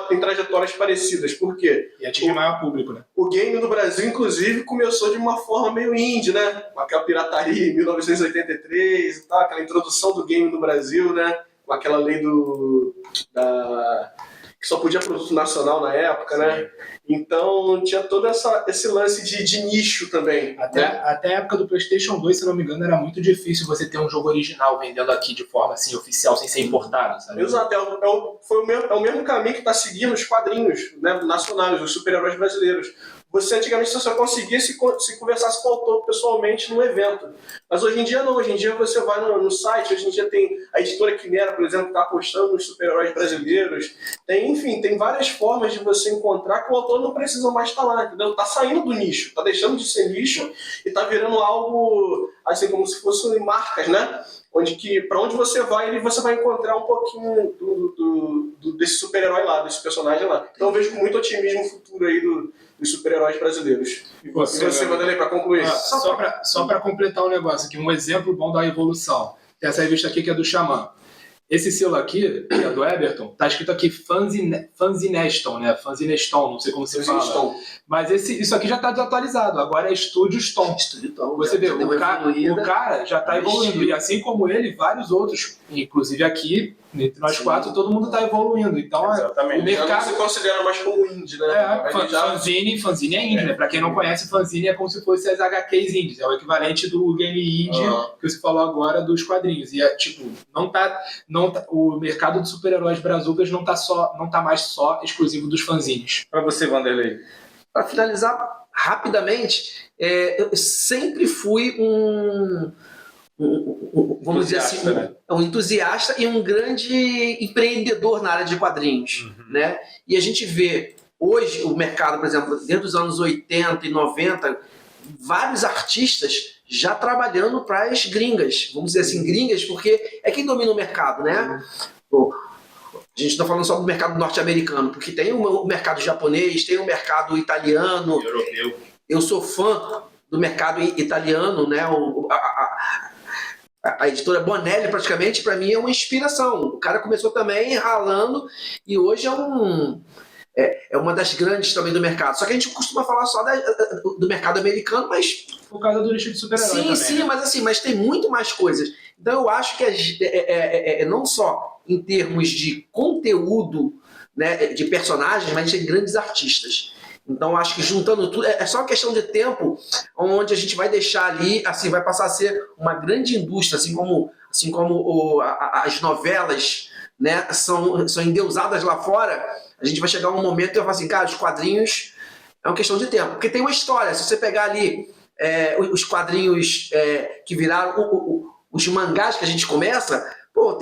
Tem trajetórias parecidas. Por quê? E atinge maior público, né? O game no Brasil, inclusive, começou de uma forma meio indie, né? Com aquela pirataria em 1983 e tal, aquela introdução do game no Brasil, né? Com aquela lei que só podia produto nacional na época, né? Então tinha todo esse lance de nicho também. Até a época do PlayStation 2, se não me engano, era muito difícil você ter um jogo original vendendo aqui de forma assim, oficial, sem ser importado, sabe? Exato, é o mesmo caminho que está seguindo os quadrinhos, né, nacionais, os super-heróis brasileiros. Você antigamente só conseguia se conversasse com o autor pessoalmente num evento. Mas hoje em dia não, hoje em dia você vai no site, hoje em dia tem a editora Quimera, por exemplo, que está apostando nos super-heróis brasileiros. Tem várias formas de você encontrar que o autor não precisa mais estar lá, entendeu? Está saindo do nicho, está deixando de ser nicho e está virando algo assim como se fossem marcas, né? Para onde você vai encontrar um pouquinho desse super-herói lá, desse personagem lá. Então eu vejo com muito otimismo o futuro aí dos super-heróis brasileiros. E você Vanderlei, para concluir. Só para completar um negócio aqui, um exemplo bom da evolução. Tem essa revista aqui que é do Xamã. Esse selo aqui, que é do Eberton, tá escrito aqui Fanzineston, né? Fanzineston, não sei como se fala. Mas isso aqui já tá desatualizado. Agora é Estúdio Ston. Você vê, o cara já tá evoluindo. E assim como ele, vários outros, inclusive aqui, Entre nós quatro, todo mundo tá evoluindo. Então, o mercado... Já não se considera mais como indie, né? Fanzine é indie, né? Pra quem não conhece, fanzine é como se fosse as HQs indies. É o equivalente do game indie que você falou agora dos quadrinhos. E é tipo, o mercado de super-heróis brazucas não tá mais só exclusivo dos fanzines. Pra você, Vanderlei. Para finalizar rapidamente, eu sempre fui vamos dizer assim, um entusiasta e um grande empreendedor na área de quadrinhos, né? E a gente vê hoje o mercado, por exemplo, dentro dos anos 80 e 90, vários artistas já trabalhando para as gringas, vamos dizer assim, gringas, porque é quem domina o mercado, né? A gente está falando só do mercado norte-americano, porque tem o mercado japonês, tem o mercado italiano, europeu. Eu sou fã do mercado italiano, né? A editora Bonelli, praticamente, para mim é uma inspiração. O cara começou também ralando e hoje é uma das grandes também do mercado. Só que a gente costuma falar só do mercado americano, mas... Por causa do nicho de super-herói Sim, também, né? mas tem muito mais coisas. Então eu acho que não só em termos de conteúdo, né, de personagens, mas de grandes artistas. Então acho que juntando tudo, é só uma questão de tempo onde a gente vai deixar ali, assim, vai passar a ser uma grande indústria, assim como as novelas, né, são endeusadas lá fora. A gente vai chegar um momento e eu falo assim, cara, os quadrinhos é uma questão de tempo, porque tem uma história. Se você pegar ali os quadrinhos que viraram os mangás que a gente começa, pô,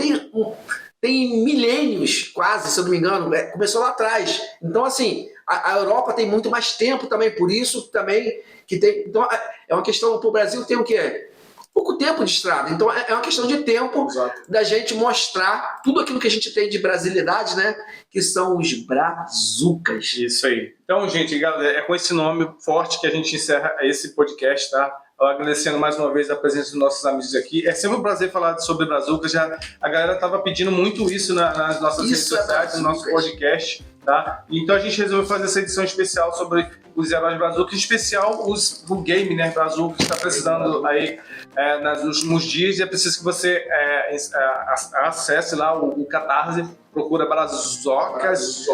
tem milênios quase, se eu não me engano, começou lá atrás. Então, assim, a Europa tem muito mais tempo também, por isso também que tem... Então, é uma questão, pro Brasil tem o quê? Pouco tempo de estrada. Então, é uma questão de tempo da gente mostrar tudo aquilo que a gente tem de brasilidade, né? Que são os brazucas. Isso aí. Então, gente, galera, é com esse nome forte que a gente encerra esse podcast, tá? Agradecendo mais uma vez a presença dos nossos amigos aqui. É sempre um prazer falar sobre brazucas. A galera estava pedindo muito isso nas nossas redes sociais, no nosso podcast. Tá? Então a gente resolveu fazer essa edição especial sobre os heróis brazucas, em especial o game, né, brazuca, que está precisando aí nos últimos dias, e é preciso que você acesse lá o Catarse, procura Brazucas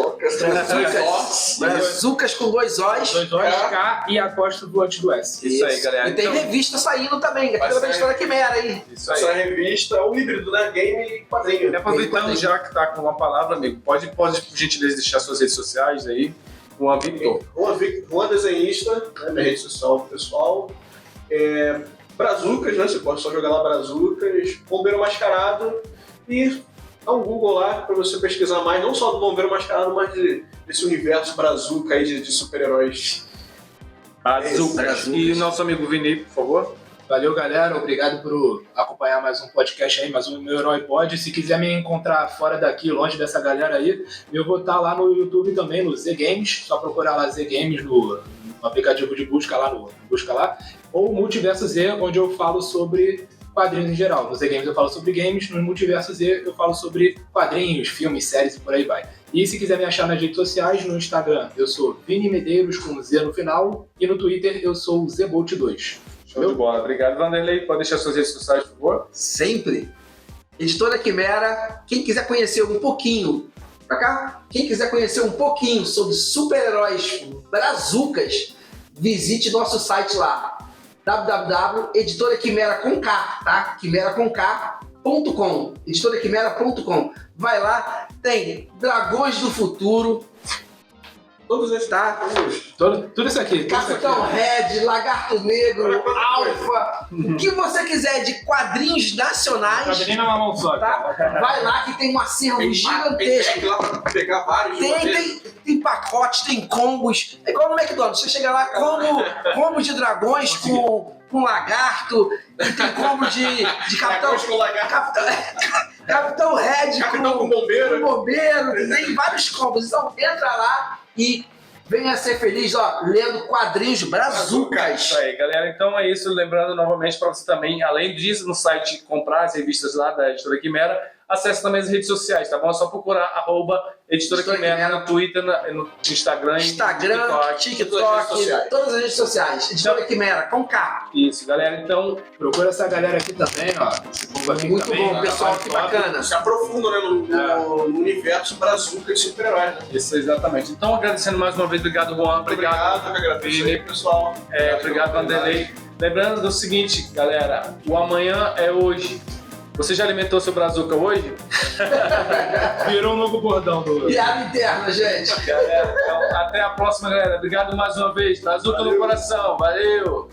com 2 Os. 2 Os, K e apóstolo antes do S. Isso aí, galera. E tem revista saindo também, aquela da História Quimera, hein? Isso aí. Essa revista é um híbrido, né? Game e quadrinho. Aproveitando já que tá com uma palavra, amigo, pode por gentileza deixar suas redes sociais aí. Juan Victor. Juan Desenhista, né, minha rede social pessoal. Brazucas, né? Você pode só jogar lá Brazucas, Bombeiro Mascarado e dá um Google lá para você pesquisar mais, não só do Bombeiro Mascarado, mas desse universo brazuca aí de super-heróis. Brazucas. E o nosso amigo Vini, por favor. Valeu, galera. Obrigado por acompanhar mais um podcast aí, mais um Meu Herói Pod. Se quiser me encontrar fora daqui, longe dessa galera aí, eu vou estar lá no YouTube também, no Z Games. Só procurar lá Z Games no aplicativo de busca lá, ou Multiverso Z, onde eu falo sobre quadrinhos em geral. No Z Games eu falo sobre games, no Multiverso Z eu falo sobre quadrinhos, filmes, séries e por aí vai. E se quiser me achar nas redes sociais, no Instagram eu sou Vini Medeiros com Z no final, e no Twitter eu sou o ZBolt2. Show de bola. Obrigado, Vanderlei. Pode deixar suas redes sociais, por favor? Sempre. Editora Quimera, quem quiser conhecer um pouquinho, pra cá, quem quiser conhecer um pouquinho sobre super-heróis brazucas, visite nosso site lá, www.editoraquimera com K, tá? quimeraconk.com, editoraquimera.com. Vai lá, tem Dragões do Futuro, todos esses, tá? Tudo isso aqui. Capitão Red, Lagarto Negro, Alpha, o que você quiser de quadrinhos nacionais. Quadrinho na mão só. Tá? Vai lá que tem um acervo gigantesco. Tem lá pra pegar vários. Tem pacotes, tem combos. É igual no McDonald's. Você chega lá, combo de dragões com lagarto, e tem combo de capitão. Capitão Red com bombeiro. Tem vários combos. Então entra lá e venha ser feliz, ó, lendo quadrinhos brazucas. Isso aí, galera. Então é isso. Lembrando novamente para você também, além disso, no site comprar as revistas lá da Editora Quimera, Acesse também as redes sociais, tá bom? É só procurar @Editora Quimera no Twitter, no Instagram, no TikTok, todas as redes sociais. Editora Quimera, com K. Isso, galera. Então, procura essa galera aqui também, ó. Muito também, bom, pessoal, que bacana. Se aprofunda, né, no universo brazuca de super-heróis, né? Isso, exatamente. Então, agradecendo mais uma vez, obrigado, Juan. Obrigado, eu que agradeço aí, pessoal. Obrigado, Vanderlei. Lembrando do seguinte, galera, o amanhã é hoje. Você já alimentou seu brazuca hoje? Virou um novo bordão do... Piada interna, gente. Galera, então, até a próxima, galera. Obrigado mais uma vez. Brazuca no coração. Valeu!